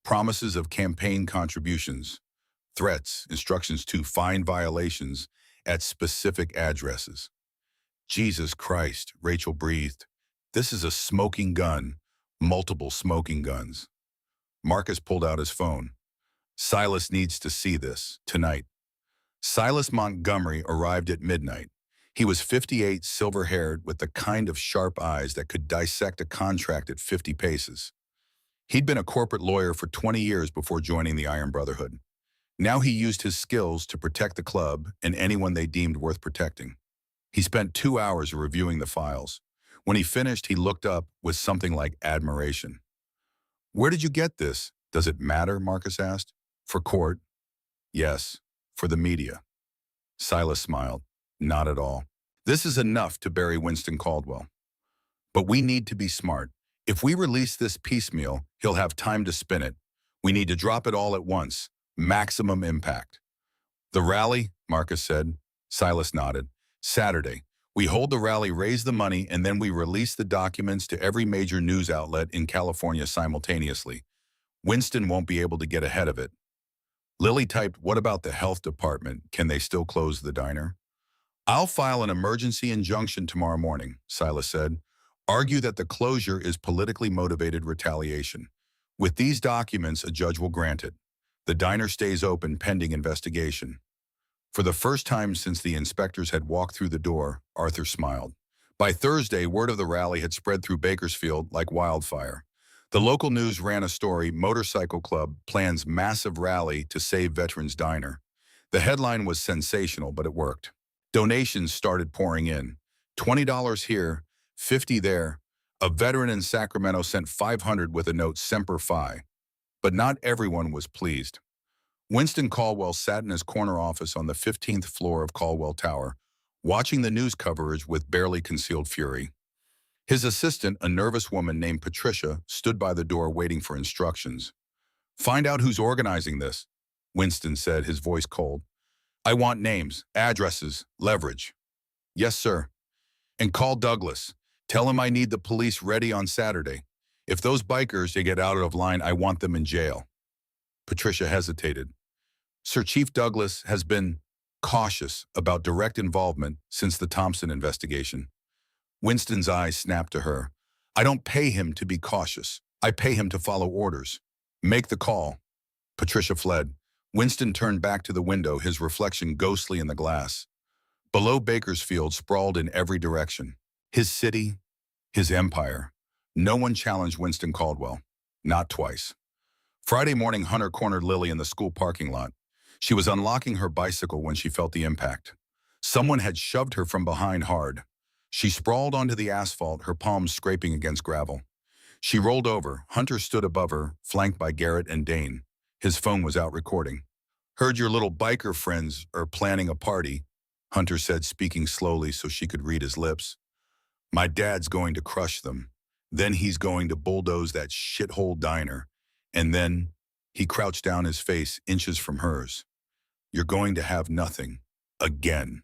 Promises of campaign contributions. Threats, instructions to find violations at specific addresses. Jesus Christ, Rachel breathed. This is a smoking gun. Multiple smoking guns. Marcus pulled out his phone. Silas needs to see this, tonight. Silas Montgomery arrived at midnight. He was 58, silver-haired, with the kind of sharp eyes that could dissect a contract at 50 paces. He'd been a corporate lawyer for 20 years before joining the Iron Brotherhood. Now he used his skills to protect the club and anyone they deemed worth protecting. He spent 2 hours reviewing the files. When he finished, he looked up with something like admiration. "Where did you get this? Does it matter?" Marcus asked. "For court?" "Yes. For the media." Silas smiled. "Not at all. This is enough to bury Winston Caldwell. But we need to be smart. If we release this piecemeal, he'll have time to spin it. We need to drop it all at once. Maximum impact." "The rally?" Marcus said. Silas nodded. "Saturday. We hold the rally, raise the money, and then we release the documents to every major news outlet in California simultaneously. Winston won't be able to get ahead of it." Lily typed, "What about the health department? Can they still close the diner?" "I'll file an emergency injunction tomorrow morning," Silas said. "Argue that the closure is politically motivated retaliation. With these documents, a judge will grant it. The diner stays open pending investigation." For the first time since the inspectors had walked through the door, Arthur smiled. By Thursday, word of the rally had spread through Bakersfield like wildfire. The local news ran a story, "Motorcycle Club plans massive rally to save Veterans Diner." The headline was sensational, but it worked. Donations started pouring in. $20 here, $50 there. A veteran in Sacramento sent $500 with a note Semper Fi. But not everyone was pleased. Winston Caldwell sat in his corner office on the 15th floor of Caldwell Tower, watching the news coverage with barely concealed fury. His assistant, a nervous woman named Patricia, stood by the door waiting for instructions. "Find out who's organizing this," Winston said, his voice cold. "I want names, addresses, leverage." "Yes, sir." "And call Douglas. Tell him I need the police ready on Saturday. If those bikers they get out of line, I want them in jail." Patricia hesitated. "Sir, Chief Douglas has been cautious about direct involvement since the Thompson investigation." Winston's eyes snapped to her. "I don't pay him to be cautious. I pay him to follow orders. Make the call." Patricia fled. Winston turned back to the window, his reflection ghostly in the glass. Below, Bakersfield sprawled in every direction. His city, his empire. No one challenged Winston Caldwell. Not twice. Friday morning, Hunter cornered Lily in the school parking lot. She was unlocking her bicycle when she felt the impact. Someone had shoved her from behind hard. She sprawled onto the asphalt, her palms scraping against gravel. She rolled over. Hunter stood above her, flanked by Garrett and Dane. His phone was out recording. "Heard your little biker friends are planning a party," Hunter said, speaking slowly so she could read his lips. "My dad's going to crush them. Then he's going to bulldoze that shithole diner. And then," he crouched down, his face inches from hers, "you're going to have nothing. Again."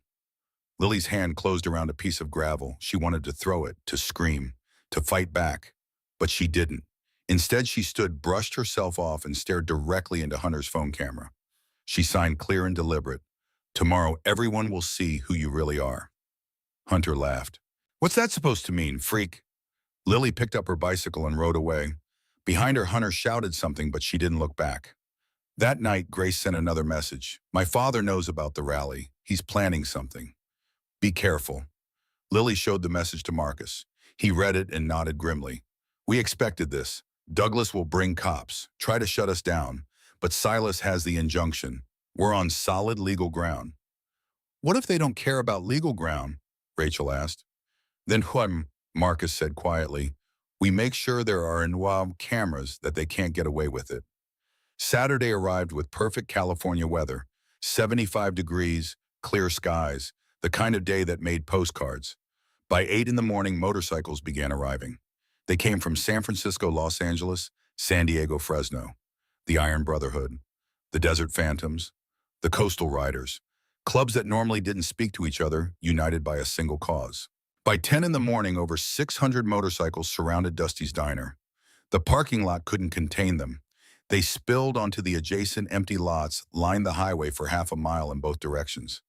Lily's hand closed around a piece of gravel. She wanted to throw it, to scream, to fight back. But she didn't. Instead, she stood, brushed herself off, and stared directly into Hunter's phone camera. She signed clear and deliberate. "Tomorrow, everyone will see who you really are." Hunter laughed. "What's that supposed to mean, freak?" Lily picked up her bicycle and rode away. Behind her, Hunter shouted something, but she didn't look back. That night, Grace sent another message. "My father knows about the rally. He's planning something. Be careful." Lily showed the message to Marcus. He read it and nodded grimly. "We expected this. Douglas will bring cops, try to shut us down. But Silas has the injunction. We're on solid legal ground." "What if they don't care about legal ground?" Rachel asked. "Then what?" Marcus said quietly. "We make sure there are in-wild cameras that they can't get away with it." Saturday arrived with perfect California weather. 75 degrees, clear skies, the kind of day that made postcards. By 8 in the morning, motorcycles began arriving. They came from San Francisco, Los Angeles, San Diego, Fresno. The Iron Brotherhood. the Desert Phantoms, the Coastal Riders, clubs that normally didn't speak to each other, united by a single cause. By 10 in the morning, over 600 motorcycles surrounded Dusty's diner. The parking lot couldn't contain them. They spilled onto the adjacent empty lots, lined the highway for half a mile in both directions.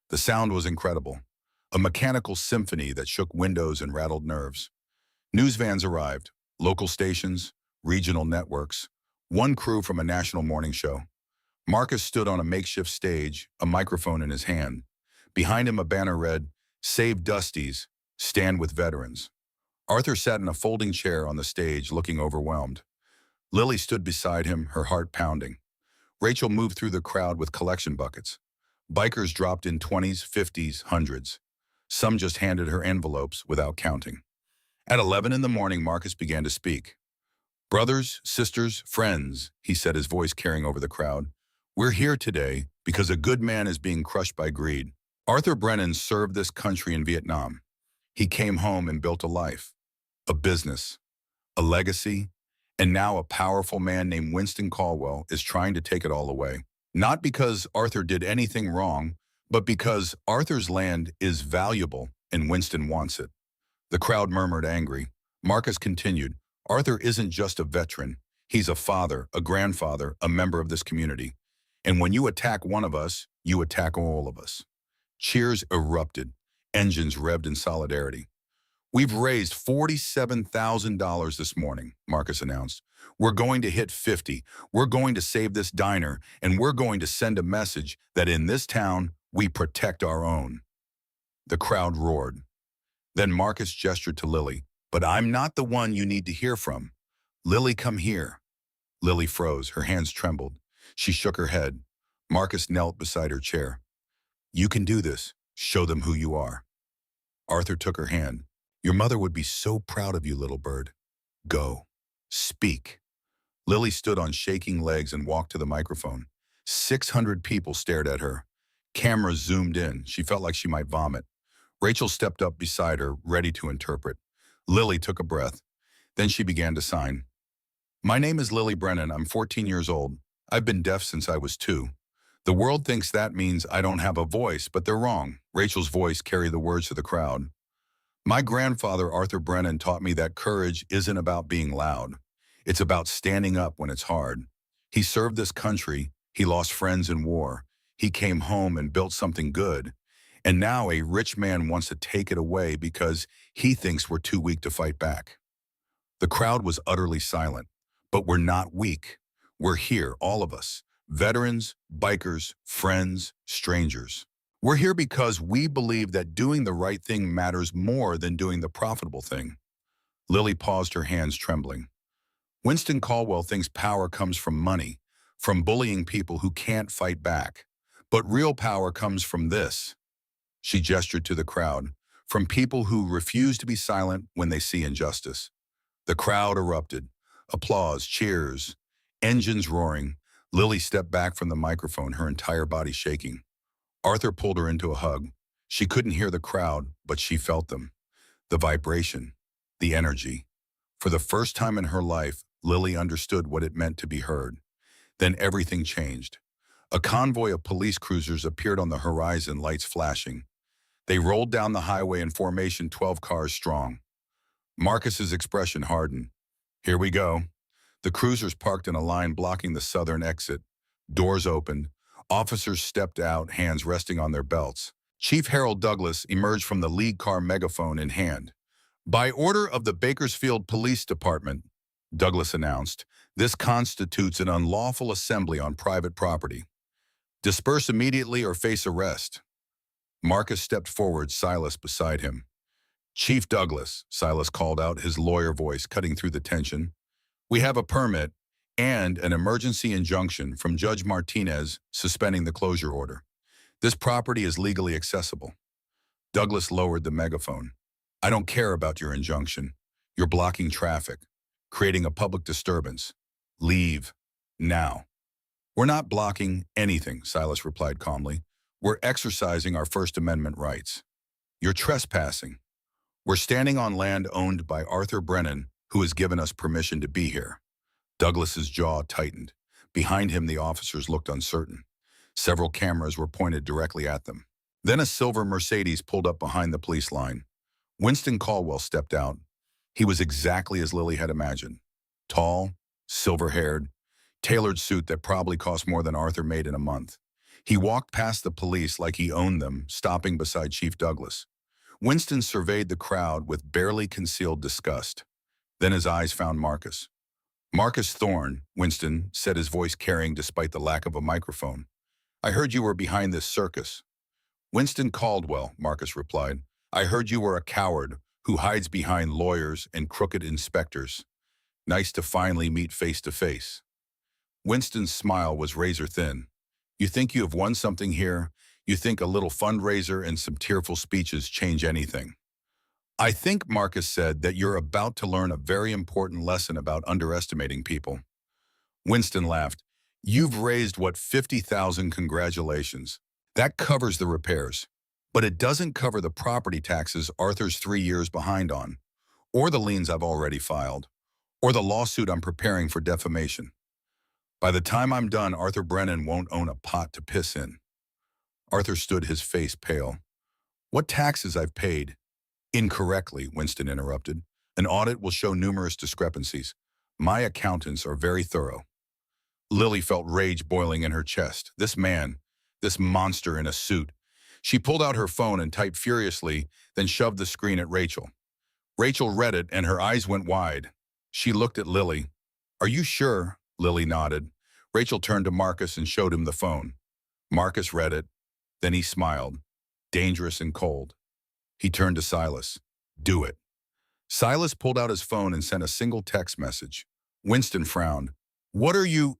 The sound was incredible, a mechanical symphony that shook windows and rattled nerves. News vans arrived, local stations, regional networks, one crew from a national morning show. Marcus stood on a makeshift stage, a microphone in his hand. Behind him, a banner read, "Save Dusties, Stand with Veterans." Arthur sat in a folding chair on the stage, looking overwhelmed. Lily stood beside him, her heart pounding. Rachel moved through the crowd with collection buckets. Bikers dropped in 20s, 50s, hundreds. Some just handed her envelopes without counting. At 11 in the morning, Marcus began to speak. "Brothers, sisters, friends," he said, his voice carrying over the crowd. "We're here today because a good man is being crushed by greed." Arthur Brennan served this country in Vietnam. He came home and built a life, a business, a legacy, and now a powerful man named Winston Caldwell is trying to take it all away. Not because Arthur did anything wrong, but because Arthur's land is valuable and Winston wants it. The crowd murmured angry. Marcus continued, "Arthur isn't just a veteran. He's a father, a grandfather, a member of this community. And when you attack one of us, you attack all of us." Cheers erupted, engines revved in solidarity. "We've raised $47,000 this morning," Marcus announced. "We're going to hit 50. We're going to save this diner, and we're going to send a message that in this town, we protect our own." The crowd roared. Then Marcus gestured to Lily. "But I'm not the one you need to hear from. Lily, come here." Lily froze. Her hands trembled. She shook her head. Marcus knelt beside her chair. "You can do this. Show them who you are." Arthur took her hand. "Your mother would be so proud of you, little bird. Go. Speak." Lily stood on shaking legs and walked to the microphone. 600 people stared at her. Cameras zoomed in. She felt like she might vomit. Rachel stepped up beside her, ready to interpret. Lily took a breath. Then she began to sign. "My name is Lily Brennan. I'm 14 years old. I've been deaf since I was 2. The world thinks that means I don't have a voice, but they're wrong." Rachel's voice carried the words to the crowd. "My grandfather, Arthur Brennan, taught me that courage isn't about being loud. It's about standing up when it's hard. He served this country. He lost friends in war. He came home and built something good. And now a rich man wants to take it away because he thinks we're too weak to fight back." The crowd was utterly silent. But we're not weak. We're here, all of us. Veterans, bikers, friends, strangers. We're here because we believe that doing the right thing matters more than doing the profitable thing. Lily paused, her hands trembling. "Winston Caldwell thinks power comes from money, from bullying people who can't fight back. But real power comes from this." She gestured to the crowd, "from people who refuse to be silent when they see injustice." The crowd erupted. Applause, cheers, engines roaring. Lily stepped back from the microphone, her entire body shaking. Arthur pulled her into a hug. She couldn't hear the crowd, but she felt them. The vibration, the energy. For the first time in her life, Lily understood what it meant to be heard. Then everything changed. A convoy of police cruisers appeared on the horizon, lights flashing. They rolled down the highway in formation, 12 cars strong. Marcus's expression hardened. "Here we go." The cruisers parked in a line blocking the southern exit. Doors opened. Officers stepped out, hands resting on their belts. Chief Harold Douglas emerged from the lead car, megaphone in hand. "By order of the Bakersfield Police Department," Douglas announced, "this constitutes an unlawful assembly on private property. Disperse immediately or face arrest." Marcus stepped forward, Silas beside him. "Chief Douglas," Silas called out, his lawyer voice cutting through the tension. "We have a permit and an emergency injunction from Judge Martinez suspending the closure order. This property is legally accessible." Douglas lowered the megaphone. "I don't care about your injunction. You're blocking traffic, creating a public disturbance. Leave. Now." "We're not blocking anything," Silas replied calmly. "We're exercising our First Amendment rights." "You're trespassing. We're standing on land owned by Arthur Brennan, who has given us permission to be here." Douglas's jaw tightened. Behind him, the officers looked uncertain. Several cameras were pointed directly at them. Then a silver Mercedes pulled up behind the police line. Winston Caldwell stepped out. He was exactly as Lily had imagined. Tall, silver-haired, tailored suit that probably cost more than Arthur made in a month. He walked past the police like he owned them, stopping beside Chief Douglas. Winston surveyed the crowd with barely concealed disgust. Then his eyes found Marcus. "Marcus Thorne," Winston said, his voice carrying despite the lack of a microphone. "I heard you were behind this circus." "Winston Caldwell," Marcus replied. "I heard you were a coward who hides behind lawyers and crooked inspectors. Nice to finally meet face to face." Winston's smile was razor thin. "You think you have won something here? You think a little fundraiser and some tearful speeches change anything?" "I think," Marcus said, "that you're about to learn a very important lesson about underestimating people." Winston laughed. "You've raised, what, 50,000? Congratulations. That covers the repairs. But it doesn't cover the property taxes Arthur's 3 years behind on, or the liens I've already filed, or the lawsuit I'm preparing for defamation. By the time I'm done, Arthur Brennan won't own a pot to piss in." Arthur stood, his face pale. "What taxes I've paid?" "Incorrectly," Winston interrupted. "An audit will show numerous discrepancies. My accountants are very thorough." Lily felt rage boiling in her chest. This man, this monster in a suit. She pulled out her phone and typed furiously, then shoved the screen at Rachel. Rachel read it, and her eyes went wide. She looked at Lily. "Are you sure?" Lily nodded. Rachel turned to Marcus and showed him the phone. Marcus read it. Then he smiled, dangerous and cold. He turned to Silas. "Do it." Silas pulled out his phone and sent a single text message. Winston frowned. "What are you—"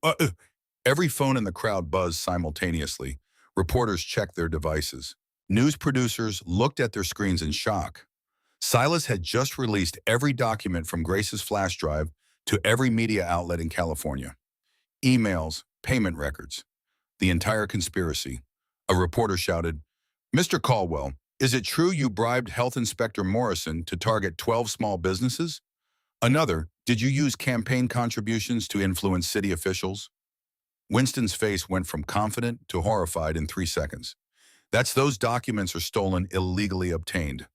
Every phone in the crowd buzzed simultaneously. Reporters checked their devices. News producers looked at their screens in shock. Silas had just released every document from Grace's flash drive to every media outlet in California. Emails, payment records, the entire conspiracy. A reporter shouted, "Mr. Caldwell, is it true you bribed Health Inspector Morrison to target 12 small businesses?" Another, "Did you use campaign contributions to influence city officials?" Winston's face went from confident to horrified in 3 seconds. Those documents are stolen, illegally obtained."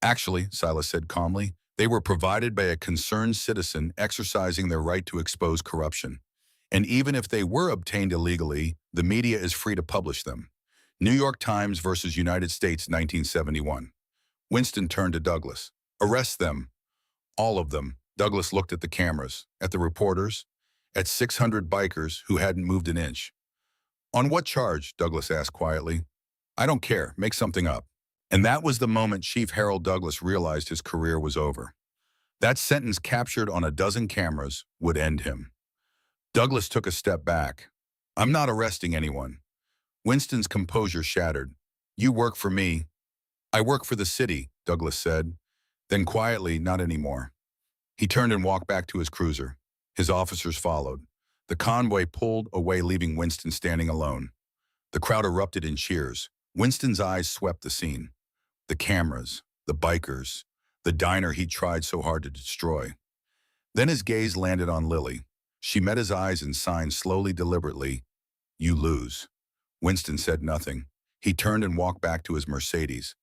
"Actually," Silas said calmly, "they were provided by a concerned citizen exercising their right to expose corruption. And even if they were obtained illegally, the media is free to publish them." New York Times versus United States, 1971. Winston turned to Douglas. "Arrest them." "All of them." Douglas looked at the cameras, at the reporters, at 600 bikers who hadn't moved an inch. "On what charge?" Douglas asked quietly. "I don't care. Make something up." And that was the moment Chief Harold Douglas realized his career was over. That sentence, captured on a dozen cameras, would end him. Douglas took a step back. "I'm not arresting anyone." Winston's composure shattered. "You work for me." "I work for the city," Douglas said. Then quietly, "Not anymore." He turned and walked back to his cruiser. His officers followed. The convoy pulled away, leaving Winston standing alone. The crowd erupted in cheers. Winston's eyes swept the scene. The cameras, the bikers, the diner he tried so hard to destroy. Then his gaze landed on Lily. She met his eyes and signed slowly, deliberately, "You lose." Winston said nothing. He turned and walked back to his Mercedes.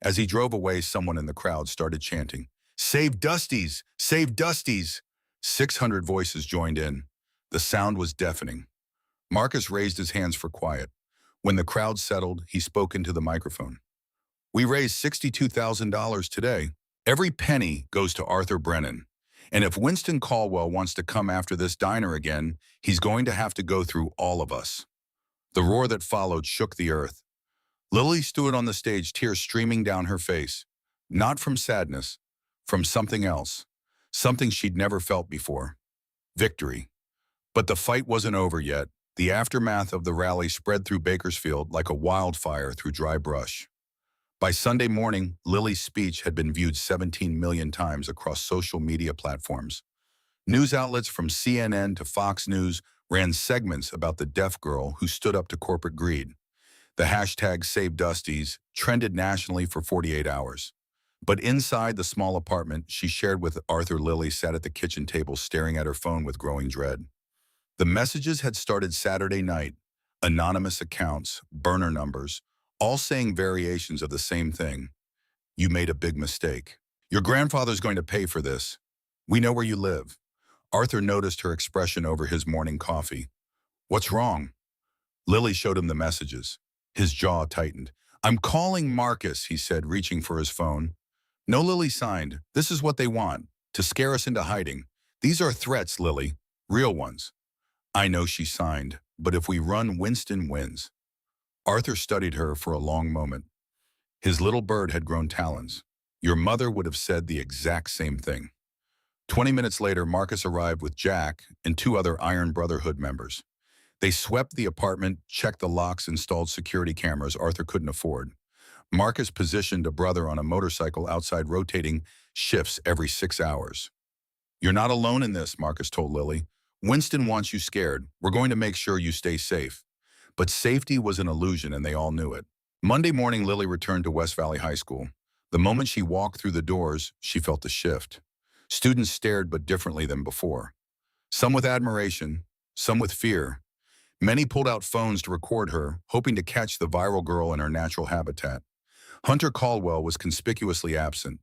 As he drove away, someone in the crowd started chanting, "Save Dusty's! Save Dusty's!" 600 voices joined in. The sound was deafening. Marcus raised his hands for quiet. When the crowd settled, he spoke into the microphone. "We raised $62,000 today. Every penny goes to Arthur Brennan. And if Winston Caldwell wants to come after this diner again, he's going to have to go through all of us." The roar that followed shook the earth. Lily stood on the stage, tears streaming down her face. Not from sadness, from something else. Something she'd never felt before. Victory. But the fight wasn't over yet. The aftermath of the rally spread through Bakersfield like a wildfire through dry brush. By Sunday morning, Lily's speech had been viewed 17 million times across social media platforms. News outlets from CNN to Fox News ran segments about the deaf girl who stood up to corporate greed. The hashtag #SaveDustys trended nationally for 48 hours. But inside the small apartment she shared with Arthur, Lily sat at the kitchen table staring at her phone with growing dread. The messages had started Saturday night, anonymous accounts, burner numbers, all saying variations of the same thing. You made a big mistake. Your grandfather's going to pay for this. We know where you live. Arthur noticed her expression over his morning coffee. What's wrong? Lily showed him the messages. His jaw tightened. I'm calling Marcus, he said, reaching for his phone. No, Lily signed. This is what they want, to scare us into hiding. These are threats, Lily. Real ones. I know, she signed, but if we run, Winston wins. Arthur studied her for a long moment. His little bird had grown talons. Your mother would have said the exact same thing. 20 minutes later, Marcus arrived with Jack and two other Iron Brotherhood members. They swept the apartment, checked the locks, installed security cameras Arthur couldn't afford. Marcus positioned a brother on a motorcycle outside, rotating shifts every 6 hours. You're not alone in this, Marcus told Lily. Winston wants you scared. We're going to make sure you stay safe. But safety was an illusion, and they all knew it. Monday morning, Lily returned to West Valley High School. The moment she walked through the doors, she felt a shift. Students stared, but differently than before. Some with admiration, some with fear. Many pulled out phones to record her, hoping to catch the viral girl in her natural habitat. Hunter Caldwell was conspicuously absent.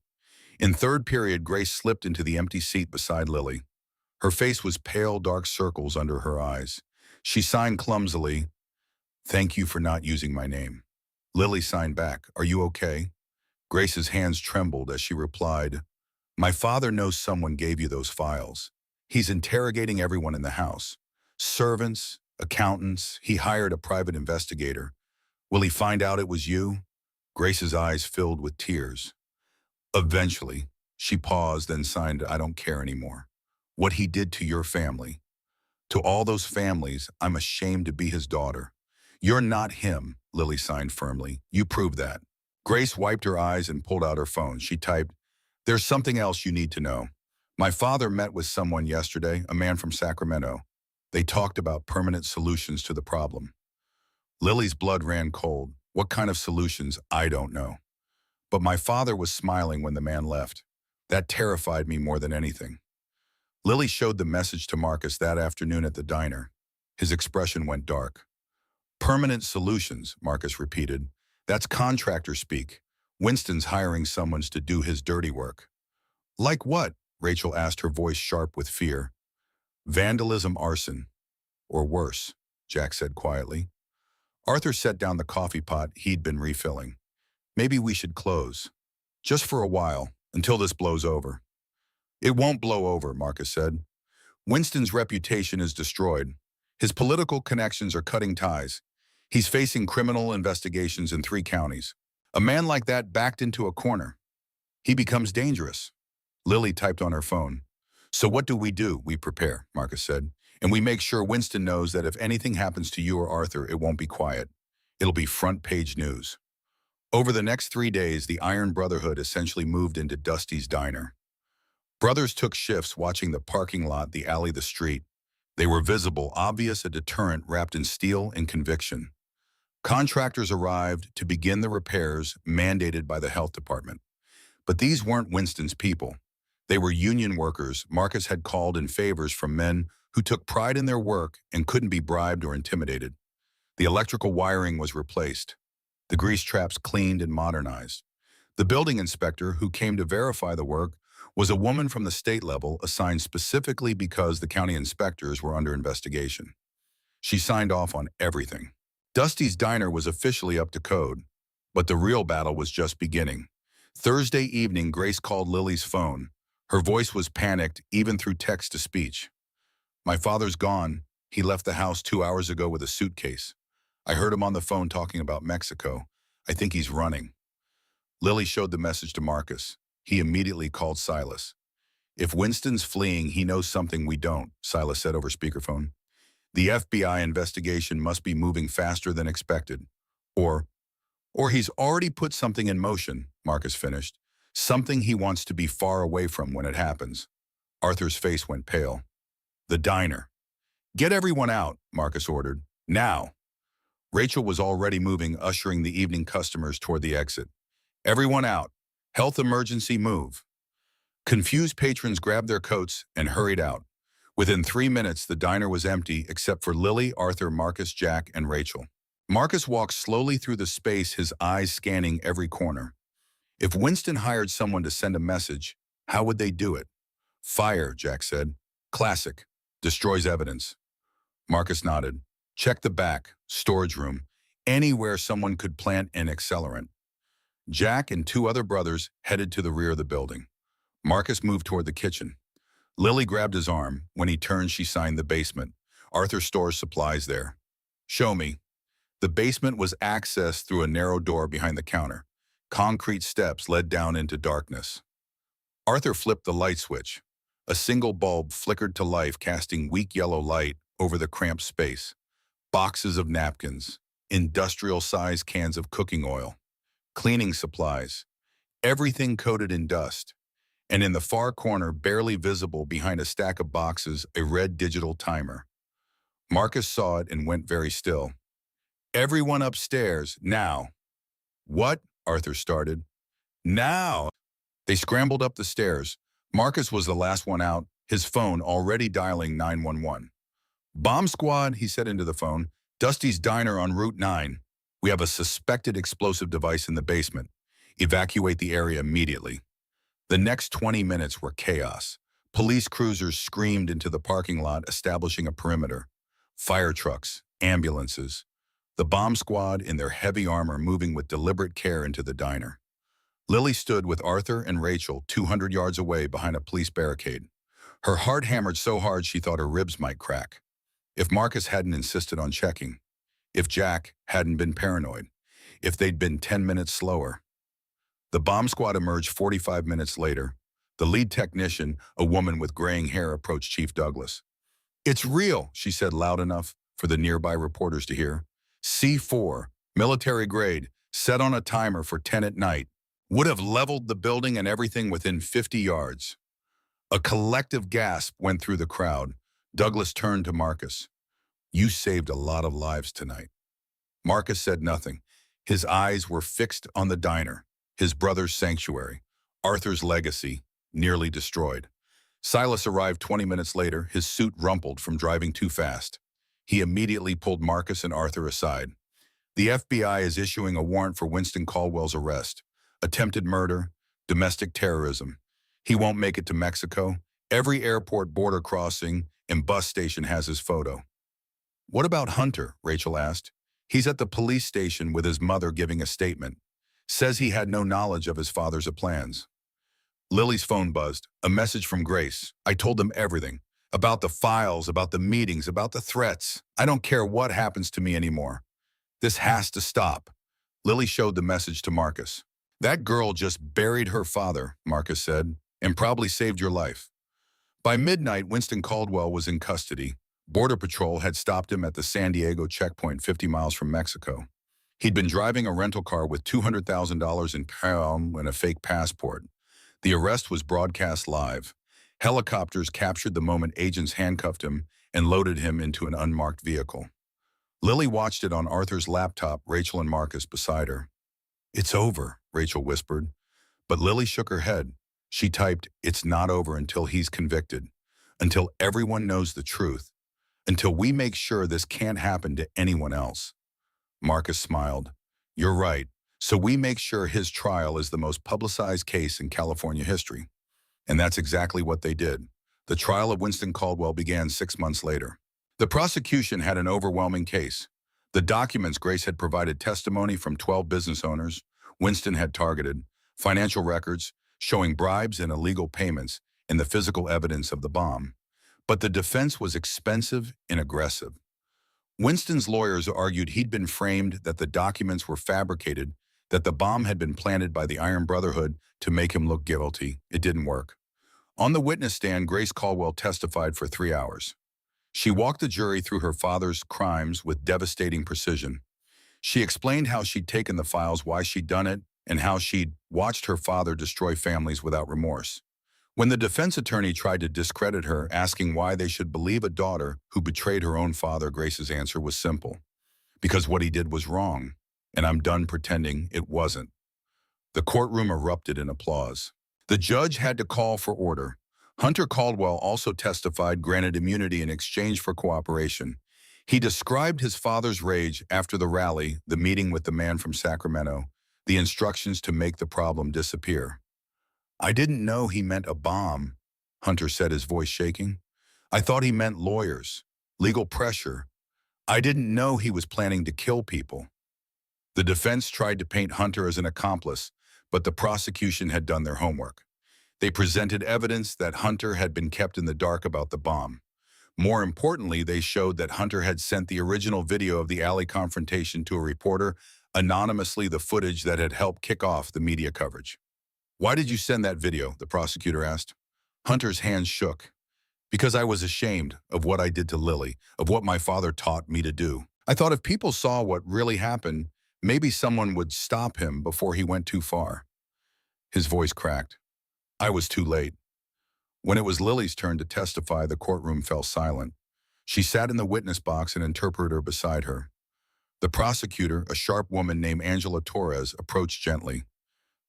In third period, Grace slipped into the empty seat beside Lily. Her face was pale, dark circles under her eyes. She signed clumsily, "Thank you for not using my name." Lily signed back, "Are you okay?" Grace's hands trembled as she replied, "My father knows someone gave you those files. He's interrogating everyone in the house. Servants, accountants, he hired a private investigator. Will he find out it was you?" Grace's eyes filled with tears. Eventually, she paused, then signed, "I don't care anymore. What he did to your family. To all those families, I'm ashamed to be his daughter." "You're not him," Lily signed firmly. "You proved that." Grace wiped her eyes and pulled out her phone. She typed, "There's something else you need to know. My father met with someone yesterday, a man from Sacramento. They talked about permanent solutions to the problem." Lily's blood ran cold. What kind of solutions? I don't know. But my father was smiling when the man left. That terrified me more than anything. Lily showed the message to Marcus that afternoon at the diner. His expression went dark. "Permanent solutions," Marcus repeated. "That's contractor speak. Winston's hiring someone to do his dirty work." "Like what?" Rachel asked, her voice sharp with fear. "Vandalism, arson. Or worse," Jack said quietly. Arthur set down the coffee pot he'd been refilling. "Maybe we should close. Just for a while, until this blows over." "It won't blow over," Marcus said. "Winston's reputation is destroyed. His political connections are cutting ties. He's facing criminal investigations in 3 counties. A man like that backed into a corner. He becomes dangerous." Lily typed on her phone. "So what do? We prepare," Marcus said. "And we make sure Winston knows that if anything happens to you or Arthur, it won't be quiet. It'll be front-page news." Over the next 3 days, the Iron Brotherhood essentially moved into Dusty's diner. Brothers took shifts watching the parking lot, the alley, the street. They were visible, obvious, a deterrent wrapped in steel and conviction. Contractors arrived to begin the repairs mandated by the health department. But these weren't Winston's people. They were union workers Marcus had called in favors from men who took pride in their work and couldn't be bribed or intimidated. The electrical wiring was replaced. The grease traps cleaned and modernized. The building inspector who came to verify the work was a woman from the state level assigned specifically because the county inspectors were under investigation. She signed off on everything. Dusty's diner was officially up to code, but the real battle was just beginning. Thursday evening, Grace called Lily's phone. Her voice was panicked, even through text-to-speech. "My father's gone. He left the house 2 hours ago with a suitcase. I heard him on the phone talking about Mexico. I think he's running." Lily showed the message to Marcus. He immediately called Silas. "If Winston's fleeing, he knows something we don't," Silas said over speakerphone. "The FBI investigation must be moving faster than expected. Or he's already put something in motion," Marcus finished. "Something he wants to be far away from when it happens." Arthur's face went pale. "The diner." "Get everyone out," Marcus ordered. "Now." Rachel was already moving, ushering the evening customers toward the exit. "Everyone out. Health emergency, move." Confused patrons grabbed their coats and hurried out. Within 3 minutes, the diner was empty except for Lily, Arthur, Marcus, Jack, and Rachel. Marcus walked slowly through the space, his eyes scanning every corner. If Winston hired someone to send a message, how would they do it? Fire, Jack said. Classic. Destroys evidence. Marcus nodded. Check the back, storage room, anywhere someone could plant an accelerant. Jack and two other brothers headed to the rear of the building. Marcus moved toward the kitchen. Lily grabbed his arm. When he turned, she signed the basement. Arthur stores supplies there. Show me. The basement was accessed through a narrow door behind the counter. Concrete steps led down into darkness. Arthur flipped the light switch. A single bulb flickered to life, casting weak yellow light over the cramped space. Boxes of napkins, industrial-sized cans of cooking oil, cleaning supplies, everything coated in dust. And in the far corner, barely visible behind a stack of boxes, a red digital timer. Marcus saw it and went very still. Everyone upstairs, now. What? Arthur started. Now! They scrambled up the stairs. Marcus was the last one out, his phone already dialing 911. Bomb squad, he said into the phone. Dusty's Diner on Route 9. We have a suspected explosive device in the basement. Evacuate the area immediately. The next 20 minutes were chaos. Police cruisers screamed into the parking lot, establishing a perimeter. Fire trucks, ambulances. The bomb squad in their heavy armor moving with deliberate care into the diner. Lily stood with Arthur and Rachel 200 yards away behind a police barricade. Her heart hammered so hard she thought her ribs might crack. If Marcus hadn't insisted on checking, if Jack hadn't been paranoid, if they'd been 10 minutes slower. The bomb squad emerged 45 minutes later. The lead technician, a woman with graying hair, approached Chief Douglas. It's real, she said loud enough for the nearby reporters to hear. C4, military grade, set on a timer for 10 at night. Would have leveled the building and everything within 50 yards. A collective gasp went through the crowd. Douglas turned to Marcus. You saved a lot of lives tonight. Marcus said nothing. His eyes were fixed on the diner, his brother's sanctuary, Arthur's legacy, nearly destroyed. Silas arrived 20 minutes later, his suit rumpled from driving too fast. He immediately pulled Marcus and Arthur aside. The FBI is issuing a warrant for Winston Caldwell's arrest. Attempted murder, domestic terrorism. He won't make it to Mexico. Every airport, border crossing, and bus station has his photo. What about Hunter? Rachel asked. He's at the police station with his mother giving a statement. Says he had no knowledge of his father's plans. Lily's phone buzzed. A message from Grace. I told them everything. About the files, about the meetings, about the threats. I don't care what happens to me anymore. This has to stop. Lily showed the message to Marcus. That girl just buried her father, Marcus said, and probably saved your life. By midnight, Winston Caldwell was in custody. Border Patrol had stopped him at the San Diego checkpoint 50 miles from Mexico. He'd been driving a rental car with $200,000 in cash and a fake passport. The arrest was broadcast live. Helicopters captured the moment agents handcuffed him and loaded him into an unmarked vehicle. Lily watched it on Arthur's laptop, Rachel and Marcus beside her. It's over, Rachel whispered. But Lily shook her head. She typed, it's not over until he's convicted, until everyone knows the truth, until we make sure this can't happen to anyone else. Marcus smiled. You're right. So we make sure his trial is the most publicized case in California history. And that's exactly what they did. The trial of Winston Caldwell began 6 months later. The prosecution had an overwhelming case. The documents Grace had provided testimony from 12 business owners Winston had targeted, financial records showing bribes and illegal payments, and the physical evidence of the bomb. But the defense was expensive and aggressive. Winston's lawyers argued he'd been framed, that the documents were fabricated, that the bomb had been planted by the Iron Brotherhood to make him look guilty. It didn't work. On the witness stand, Grace Caldwell testified for 3 hours. She walked the jury through her father's crimes with devastating precision. She explained how she'd taken the files, why she'd done it, and how she'd watched her father destroy families without remorse. When the defense attorney tried to discredit her, asking why they should believe a daughter who betrayed her own father, Grace's answer was simple. Because what he did was wrong, and I'm done pretending it wasn't. The courtroom erupted in applause. The judge had to call for order. Hunter Caldwell also testified, granted immunity in exchange for cooperation. He described his father's rage after the rally, the meeting with the man from Sacramento, the instructions to make the problem disappear. "I didn't know he meant a bomb," Hunter said, his voice shaking. "I thought he meant lawyers, legal pressure. I didn't know he was planning to kill people." The defense tried to paint Hunter as an accomplice, but the prosecution had done their homework. They presented evidence that Hunter had been kept in the dark about the bomb. More importantly, they showed that Hunter had sent the original video of the alley confrontation to a reporter, anonymously, the footage that had helped kick off the media coverage. "Why did you send that video?" the prosecutor asked. Hunter's hands shook. "Because I was ashamed of what I did to Lily, of what my father taught me to do. I thought if people saw what really happened, maybe someone would stop him before he went too far." His voice cracked. "I was too late." When it was Lily's turn to testify, the courtroom fell silent. She sat in the witness box, an interpreter beside her. The prosecutor, a sharp woman named Angela Torres, approached gently.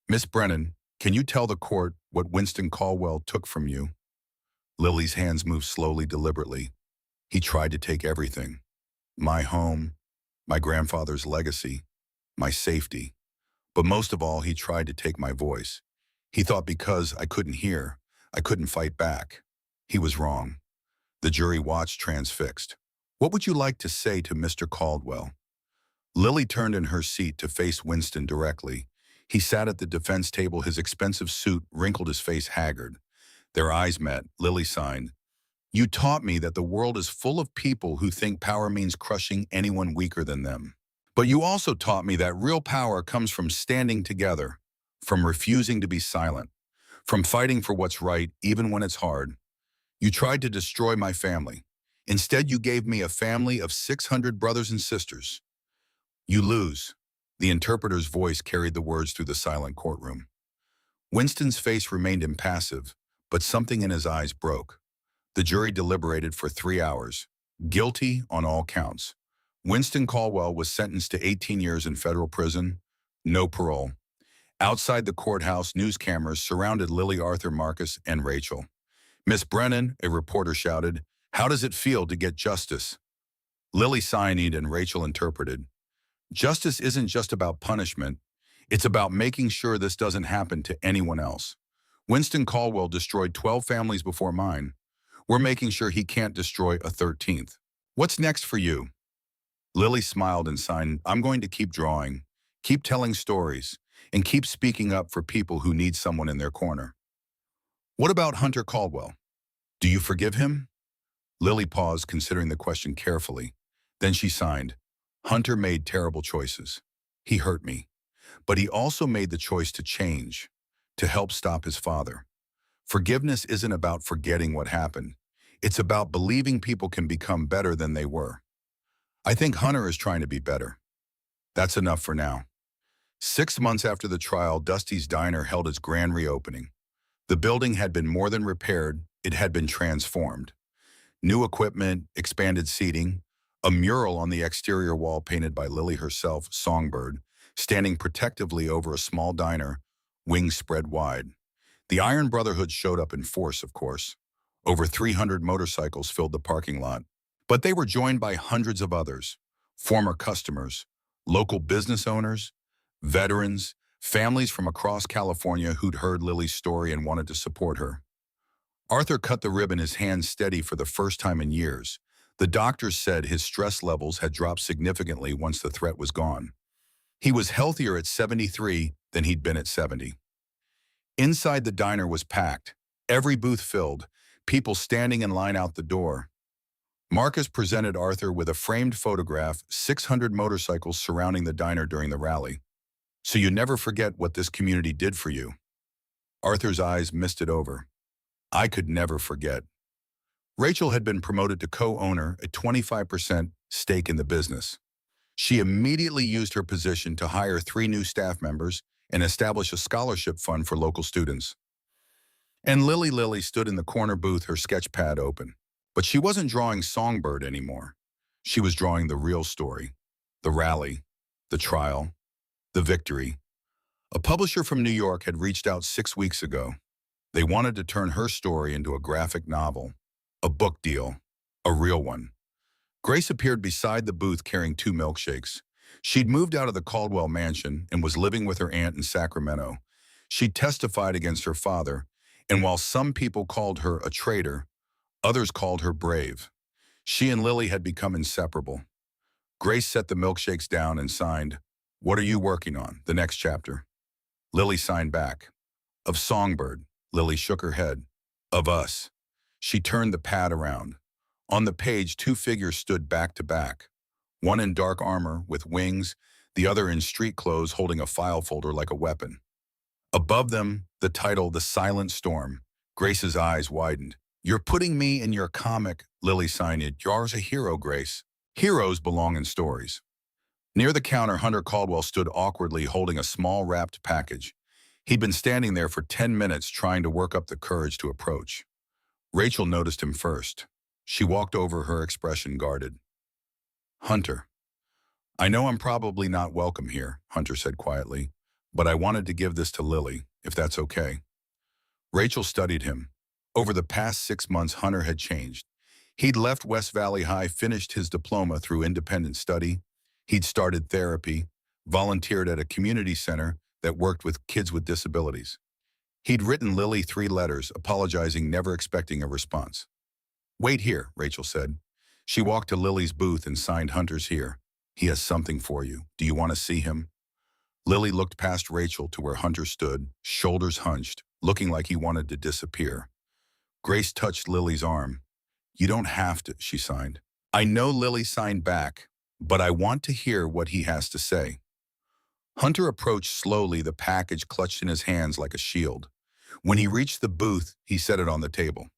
"Miss Brennan, can you tell the court what Winston Caldwell took from you?" Lily's hands moved slowly, deliberately. "He tried to take everything. My home, my grandfather's legacy, my safety. But most of all, he tried to take my voice. He thought because I couldn't hear, I couldn't fight back. He was wrong." The jury watched, transfixed. "What would you like to say to Mr. Caldwell?" Lily turned in her seat to face Winston directly. He sat at the defense table, his expensive suit wrinkled, his face haggard. Their eyes met. Lily signed. "You taught me that the world is full of people who think power means crushing anyone weaker than them. But you also taught me that real power comes from standing together, from refusing to be silent, from fighting for what's right even when it's hard. You tried to destroy my family. Instead, you gave me a family of 600 brothers and sisters. You lose." The interpreter's voice carried the words through the silent courtroom. Winston's face remained impassive, but something in his eyes broke. The jury deliberated for 3 hours. Guilty on all counts. Winston Caldwell was sentenced to 18 years in federal prison, no parole. Outside the courthouse, news cameras surrounded Lily, Arthur, Marcus, and Rachel. "Miss Brennan," a reporter shouted, "how does it feel to get justice?" Lily signed and Rachel interpreted. "Justice isn't just about punishment. It's about making sure this doesn't happen to anyone else. Winston Caldwell destroyed 12 families before mine. We're making sure he can't destroy a 13th. What's next for you?" Lily smiled and signed, "I'm going to keep drawing, keep telling stories, and keep speaking up for people who need someone in their corner." "What about Hunter Caldwell? Do you forgive him?" Lily paused, considering the question carefully. Then she signed, "Hunter made terrible choices. He hurt me. But he also made the choice to change, to help stop his father. Forgiveness isn't about forgetting what happened. It's about believing people can become better than they were. I think Hunter is trying to be better. That's enough for now." 6 months after the trial, Dusty's Diner held its grand reopening. The building had been more than repaired, it had been transformed. New equipment, expanded seating, a mural on the exterior wall painted by Lily herself, Songbird, standing protectively over a small diner, wings spread wide. The Iron Brotherhood showed up in force, of course. Over 300 motorcycles filled the parking lot. But they were joined by hundreds of others, former customers, local business owners, veterans, families from across California who'd heard Lily's story and wanted to support her. Arthur cut the ribbon, his hands steady for the first time in years. The doctors said his stress levels had dropped significantly once the threat was gone. He was healthier at 73 than he'd been at 70. Inside the diner was packed, every booth filled, people standing in line out the door. Marcus presented Arthur with a framed photograph, 600 motorcycles surrounding the diner during the rally. "So you never forget what this community did for you." Arthur's eyes misted over. "I could never forget." Rachel had been promoted to co-owner, a 25% stake in the business. She immediately used her position to hire 3 new staff members and establish a scholarship fund for local students. And Lily stood in the corner booth, her sketch pad open. But she wasn't drawing Songbird anymore. She was drawing the real story, the rally, the trial, the victory. A publisher from New York had reached out 6 weeks ago. They wanted to turn her story into a graphic novel, a book deal, a real one. Grace appeared beside the booth carrying 2 milkshakes. She'd moved out of the Caldwell mansion and was living with her aunt in Sacramento. She testified against her father, and while some people called her a traitor, others called her brave. She and Lily had become inseparable. Grace set the milkshakes down and signed, "What are you working on?" The next chapter. Lily signed back. "Of Songbird." Lily shook her head. "Of us." She turned the pad around. On the page, 2 figures stood back to back. One in dark armor with wings, the other in street clothes holding a file folder like a weapon. Above them, the title, "The Silent Storm." Grace's eyes widened. "You're putting me in your comic," Lily signed it. "You're a hero, Grace. Heroes belong in stories." Near the counter, Hunter Caldwell stood awkwardly holding a small wrapped package. He'd been standing there for 10 minutes trying to work up the courage to approach. Rachel noticed him first. She walked over, her expression guarded. "Hunter, I know I'm probably not welcome here," Hunter said quietly, "but I wanted to give this to Lily, if that's okay." Rachel studied him. Over the past 6 months, Hunter had changed. He'd left West Valley High, finished his diploma through independent study. He'd started therapy, volunteered at a community center that worked with kids with disabilities. He'd written Lily 3 letters, apologizing, never expecting a response. "Wait here," Rachel said. She walked to Lily's booth and signed, "Hunter's here. He has something for you. Do you want to see him?" Lily looked past Rachel to where Hunter stood, shoulders hunched, looking like he wanted to disappear. Grace touched Lily's arm. "You don't have to," she signed. "I know." Lily signed back, "but I want to hear what he has to say." Hunter approached slowly, the package clutched in his hands like a shield. When he reached the booth, he set it on the table.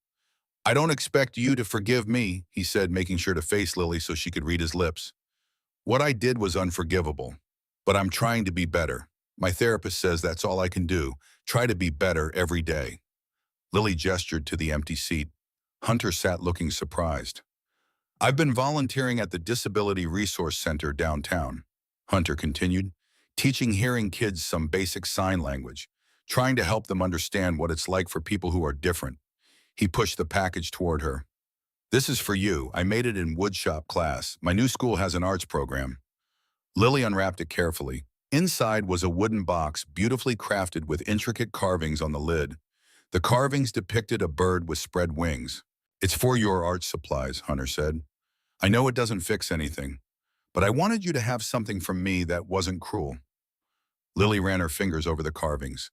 "I don't expect you to forgive me," he said, making sure to face Lily so she could read his lips. "What I did was unforgivable, but I'm trying to be better. My therapist says that's all I can do, try to be better every day." Lily gestured to the empty seat. Hunter sat looking surprised. "I've been volunteering at the Disability Resource Center downtown," Hunter continued, "teaching hearing kids some basic sign language, trying to help them understand what it's like for people who are different." He pushed the package toward her. "This is for you. I made it in woodshop class. My new school has an arts program." Lily unwrapped it carefully. Inside was a wooden box, beautifully crafted with intricate carvings on the lid. The carvings depicted a bird with spread wings. "It's for your art supplies," Hunter said. "I know it doesn't fix anything, but I wanted you to have something from me that wasn't cruel." Lily ran her fingers over the carvings.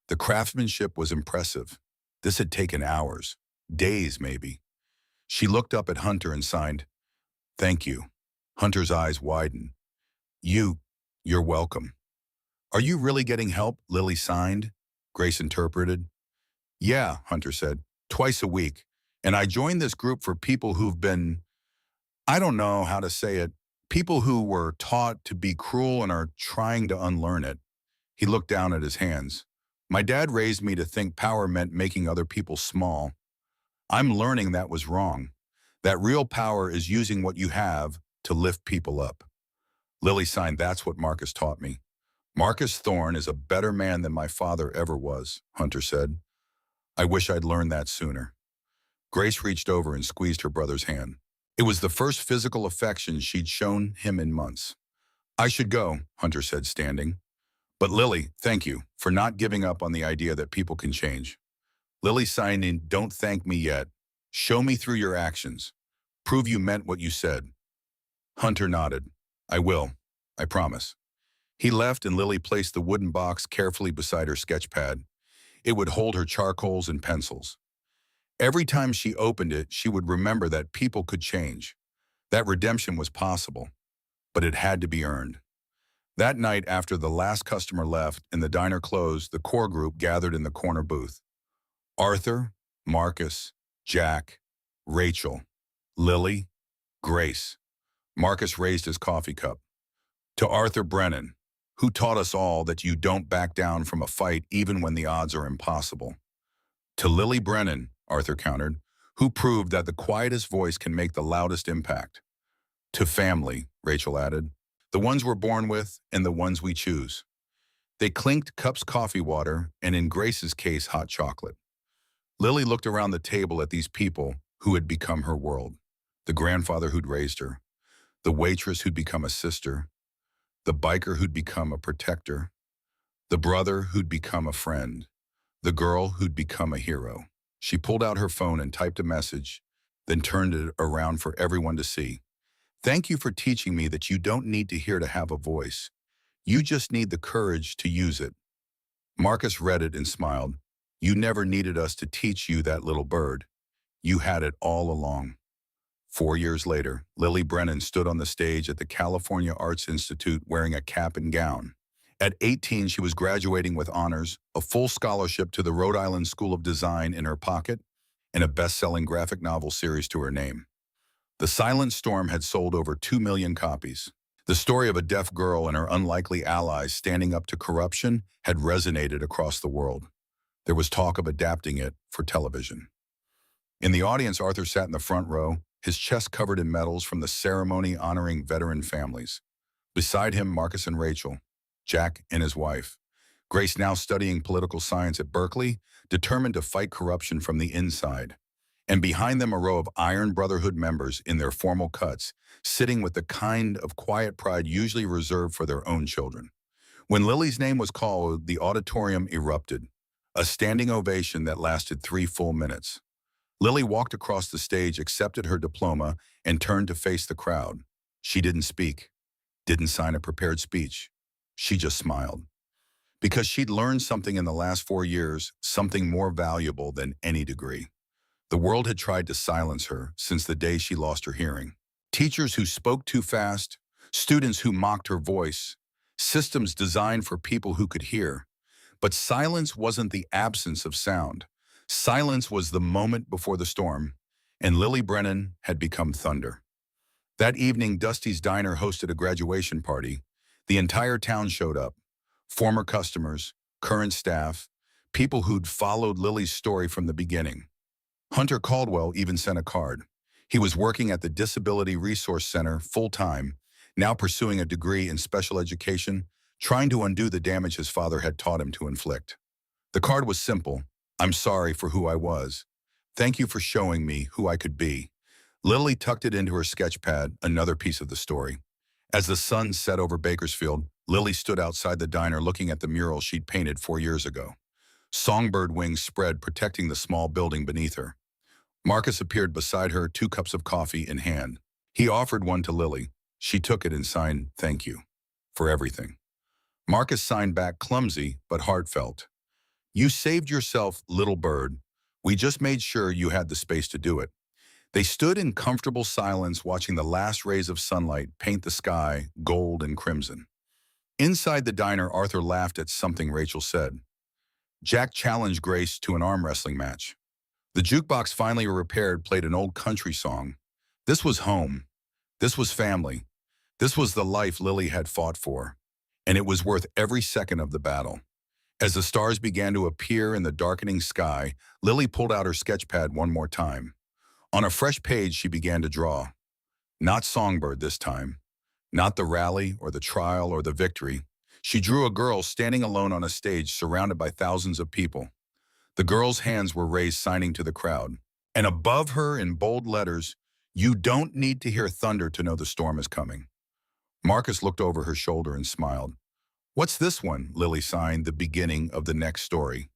The craftsmanship was impressive. This had taken hours, days maybe. She looked up at Hunter and signed, "Thank you." Hunter's eyes widened. You're welcome." "Are you really getting help?" Lily signed. Grace interpreted. "Yeah," Hunter said, "twice a week. And I joined this group for people who've been, I don't know how to say it, people who were taught to be cruel and are trying to unlearn it." He looked down at his hands. "My dad raised me to think power meant making other people small. I'm learning that was wrong. That real power is using what you have to lift people up." Lily signed, "That's what Marcus taught me." "Marcus Thorne is a better man than my father ever was," Hunter said. "I wish I'd learned that sooner." Grace reached over and squeezed her brother's hand. It was the first physical affection she'd shown him in months. "I should go," Hunter said, standing. "But Lily, thank you for not giving up on the idea that people can change." Lily signed in, "Don't thank me yet. Show me through your actions. Prove you meant what you said." Hunter nodded. "I will. I promise." He left and Lily placed the wooden box carefully beside her sketch pad. It would hold her charcoals and pencils. Every time she opened it, she would remember that people could change. That redemption was possible, but it had to be earned. That night, after the last customer left and the diner closed, the core group gathered in the corner booth. Arthur, Marcus, Jack, Rachel, Lily, Grace. Marcus raised his coffee cup. "To Arthur Brennan, who taught us all that you don't back down from a fight even when the odds are impossible." "To Lily Brennan," Arthur countered, "who proved that the quietest voice can make the loudest impact." "To family," Rachel added, "the ones we're born with and the ones we choose." They clinked cups, coffee, water, and in Grace's case, hot chocolate. Lily looked around the table at these people who had become her world. The grandfather who'd raised her, the waitress who'd become a sister, the biker who'd become a protector, the brother who'd become a friend, the girl who'd become a hero. She pulled out her phone and typed a message, then turned it around for everyone to see. Thank you for teaching me that you don't need to hear to have a voice. You just need the courage to use it. Marcus read it and smiled. You never needed us to teach you that, little bird. You had it all along. 4 years later, Lily Brennan stood on the stage at the California Arts Institute wearing a cap and gown. At 18, she was graduating with honors, a full scholarship to the Rhode Island School of Design in her pocket, and a best-selling graphic novel series to her name. The Silent Storm had sold over 2 million copies. The story of a deaf girl and her unlikely allies standing up to corruption had resonated across the world. There was talk of adapting it for television. In the audience, Arthur sat in the front row, his chest covered in medals from the ceremony honoring veteran families. Beside him, Marcus and Rachel, Jack and his wife. Grace, now studying political science at Berkeley, determined to fight corruption from the inside. And behind them, a row of Iron Brotherhood members in their formal cuts, sitting with the kind of quiet pride usually reserved for their own children. When Lily's name was called, the auditorium erupted, a standing ovation that lasted 3 full minutes. Lily walked across the stage, accepted her diploma, and turned to face the crowd. She didn't speak, didn't sign a prepared speech. She just smiled. Because she'd learned something in the last 4 years, something more valuable than any degree. The world had tried to silence her since the day she lost her hearing. Teachers who spoke too fast, students who mocked her voice, systems designed for people who could hear. But silence wasn't the absence of sound. Silence was the moment before the storm, and Lily Brennan had become thunder. That evening, Dusty's Diner hosted a graduation party. The entire town showed up. Former customers, current staff, people who'd followed Lily's story from the beginning. Hunter Caldwell even sent a card. He was working at the Disability Resource Center full-time, now pursuing a degree in special education, trying to undo the damage his father had taught him to inflict. The card was simple. I'm sorry for who I was. Thank you for showing me who I could be. Lily tucked it into her sketch pad, another piece of the story. As the sun set over Bakersfield, Lily stood outside the diner looking at the mural she'd painted 4 years ago. Songbird wings spread, protecting the small building beneath her. Marcus appeared beside her, 2 cups of coffee in hand. He offered one to Lily. She took it and signed, "Thank you for everything." Marcus signed back, clumsy but heartfelt. "You saved yourself, little bird. We just made sure you had the space to do it." They stood in comfortable silence, watching the last rays of sunlight paint the sky gold and crimson. Inside the diner, Arthur laughed at something Rachel said. Jack challenged Grace to an arm wrestling match. The jukebox, finally repaired, played an old country song. This was home. This was family. This was the life Lily had fought for. And it was worth every second of the battle. As the stars began to appear in the darkening sky, Lily pulled out her sketch pad one more time. On a fresh page, she began to draw. Not Songbird this time. Not the rally or the trial or the victory. She drew a girl standing alone on a stage surrounded by thousands of people. The girl's hands were raised, signing to the crowd. And above her, in bold letters, "You don't need to hear thunder to know the storm is coming." Marcus looked over her shoulder and smiled. "What's this one?" Lily signed, the beginning of the next story.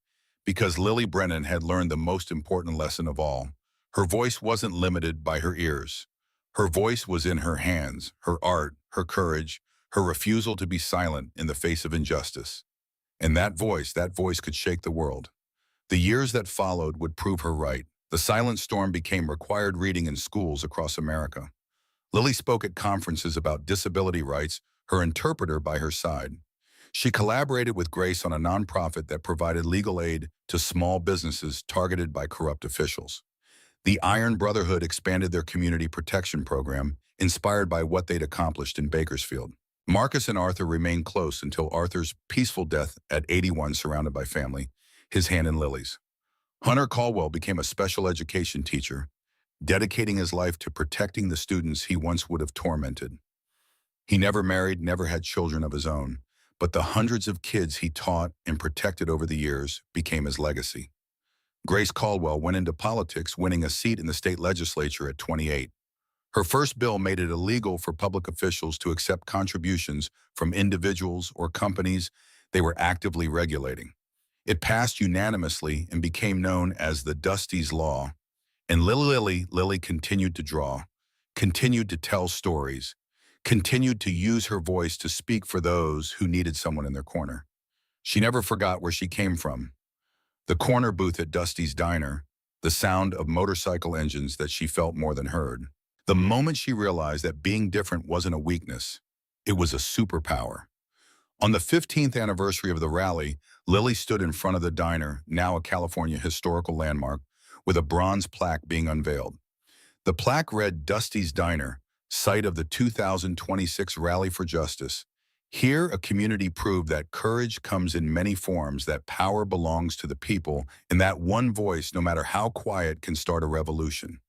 Because Lily Brennan had learned the most important lesson of all. Her voice wasn't limited by her ears. Her voice was in her hands, her art, her courage, her refusal to be silent in the face of injustice. And that voice could shake the world. The years that followed would prove her right. The Silent Storm became required reading in schools across America. Lily spoke at conferences about disability rights, her interpreter by her side. She collaborated with Grace on a nonprofit that provided legal aid to small businesses targeted by corrupt officials. The Iron Brotherhood expanded their community protection program, inspired by what they'd accomplished in Bakersfield. Marcus and Arthur remained close until Arthur's peaceful death at 81, surrounded by family, his hand in Lily's. Hunter Caldwell became a special education teacher, dedicating his life to protecting the students he once would have tormented. He never married, never had children of his own, but the hundreds of kids he taught and protected over the years became his legacy. Grace Caldwell went into politics, winning a seat in the state legislature at 28. Her first bill made it illegal for public officials to accept contributions from individuals or companies they were actively regulating. It passed unanimously and became known as the Dusty's Law. And Lily continued to draw, continued to tell stories, continued to use her voice to speak for those who needed someone in their corner. She never forgot where she came from. The corner booth at Dusty's Diner, the sound of motorcycle engines that she felt more than heard. The moment she realized that being different wasn't a weakness, it was a superpower. On the 15th anniversary of the rally, Lily stood in front of the diner, now a California historical landmark, with a bronze plaque being unveiled. The plaque read Dusty's Diner, site of the 2026 Rally for Justice. Here, a community proved that courage comes in many forms, that power belongs to the people, and that one voice, no matter how quiet, can start a revolution.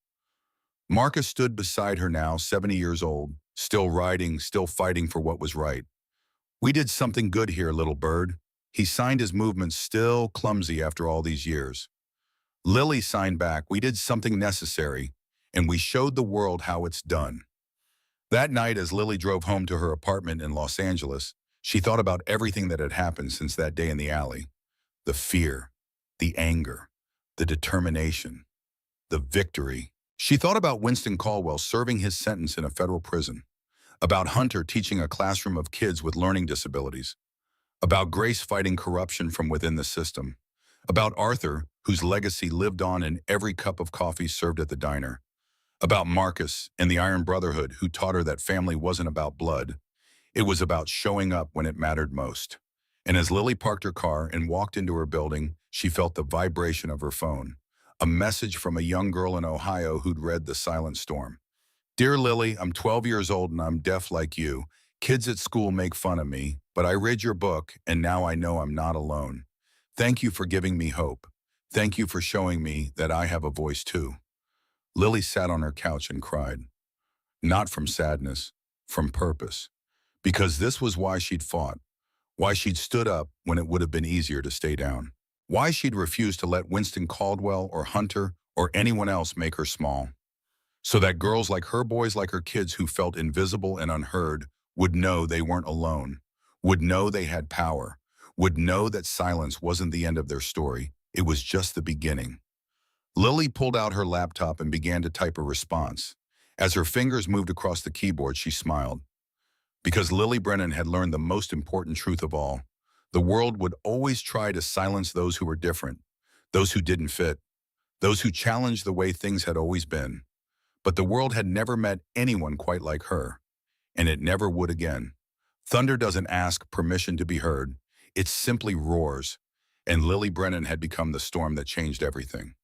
Marcus stood beside her now, 70 years old, still riding, still fighting for what was right. "We did something good here, little bird." He signed his movement, still clumsy after all these years. Lily signed back, "We did something necessary, and we showed the world how it's done." That night, as Lily drove home to her apartment in Los Angeles, she thought about everything that had happened since that day in the alley. The fear, the anger, the determination, the victory. She thought about Winston Caldwell serving his sentence in a federal prison, about Hunter teaching a classroom of kids with learning disabilities, about Grace fighting corruption from within the system, about Arthur, whose legacy lived on in every cup of coffee served at the diner, about Marcus and the Iron Brotherhood, who taught her that family wasn't about blood. It was about showing up when it mattered most. And as Lily parked her car and walked into her building, she felt the vibration of her phone. A message from a young girl in Ohio who'd read The Silent Storm. "Dear Lily, I'm 12 years old and I'm deaf like you. Kids at school make fun of me, but I read your book and now I know I'm not alone. Thank you for giving me hope. Thank you for showing me that I have a voice too." Lily sat on her couch and cried. Not from sadness, from purpose. Because this was why she'd fought. Why she'd stood up when it would have been easier to stay down. Why she'd refused to let Winston Caldwell or Hunter or anyone else make her small. So that girls like her, boys like her, kids who felt invisible and unheard would know they weren't alone, would know they had power, would know that silence wasn't the end of their story, it was just the beginning. Lily pulled out her laptop and began to type a response. As her fingers moved across the keyboard, she smiled. Because Lily Brennan had learned the most important truth of all. The world would always try to silence those who were different, those who didn't fit, those who challenged the way things had always been. But the world had never met anyone quite like her, and it never would again. Thunder doesn't ask permission to be heard, it simply roars, and Lily Brennan had become the storm that changed everything.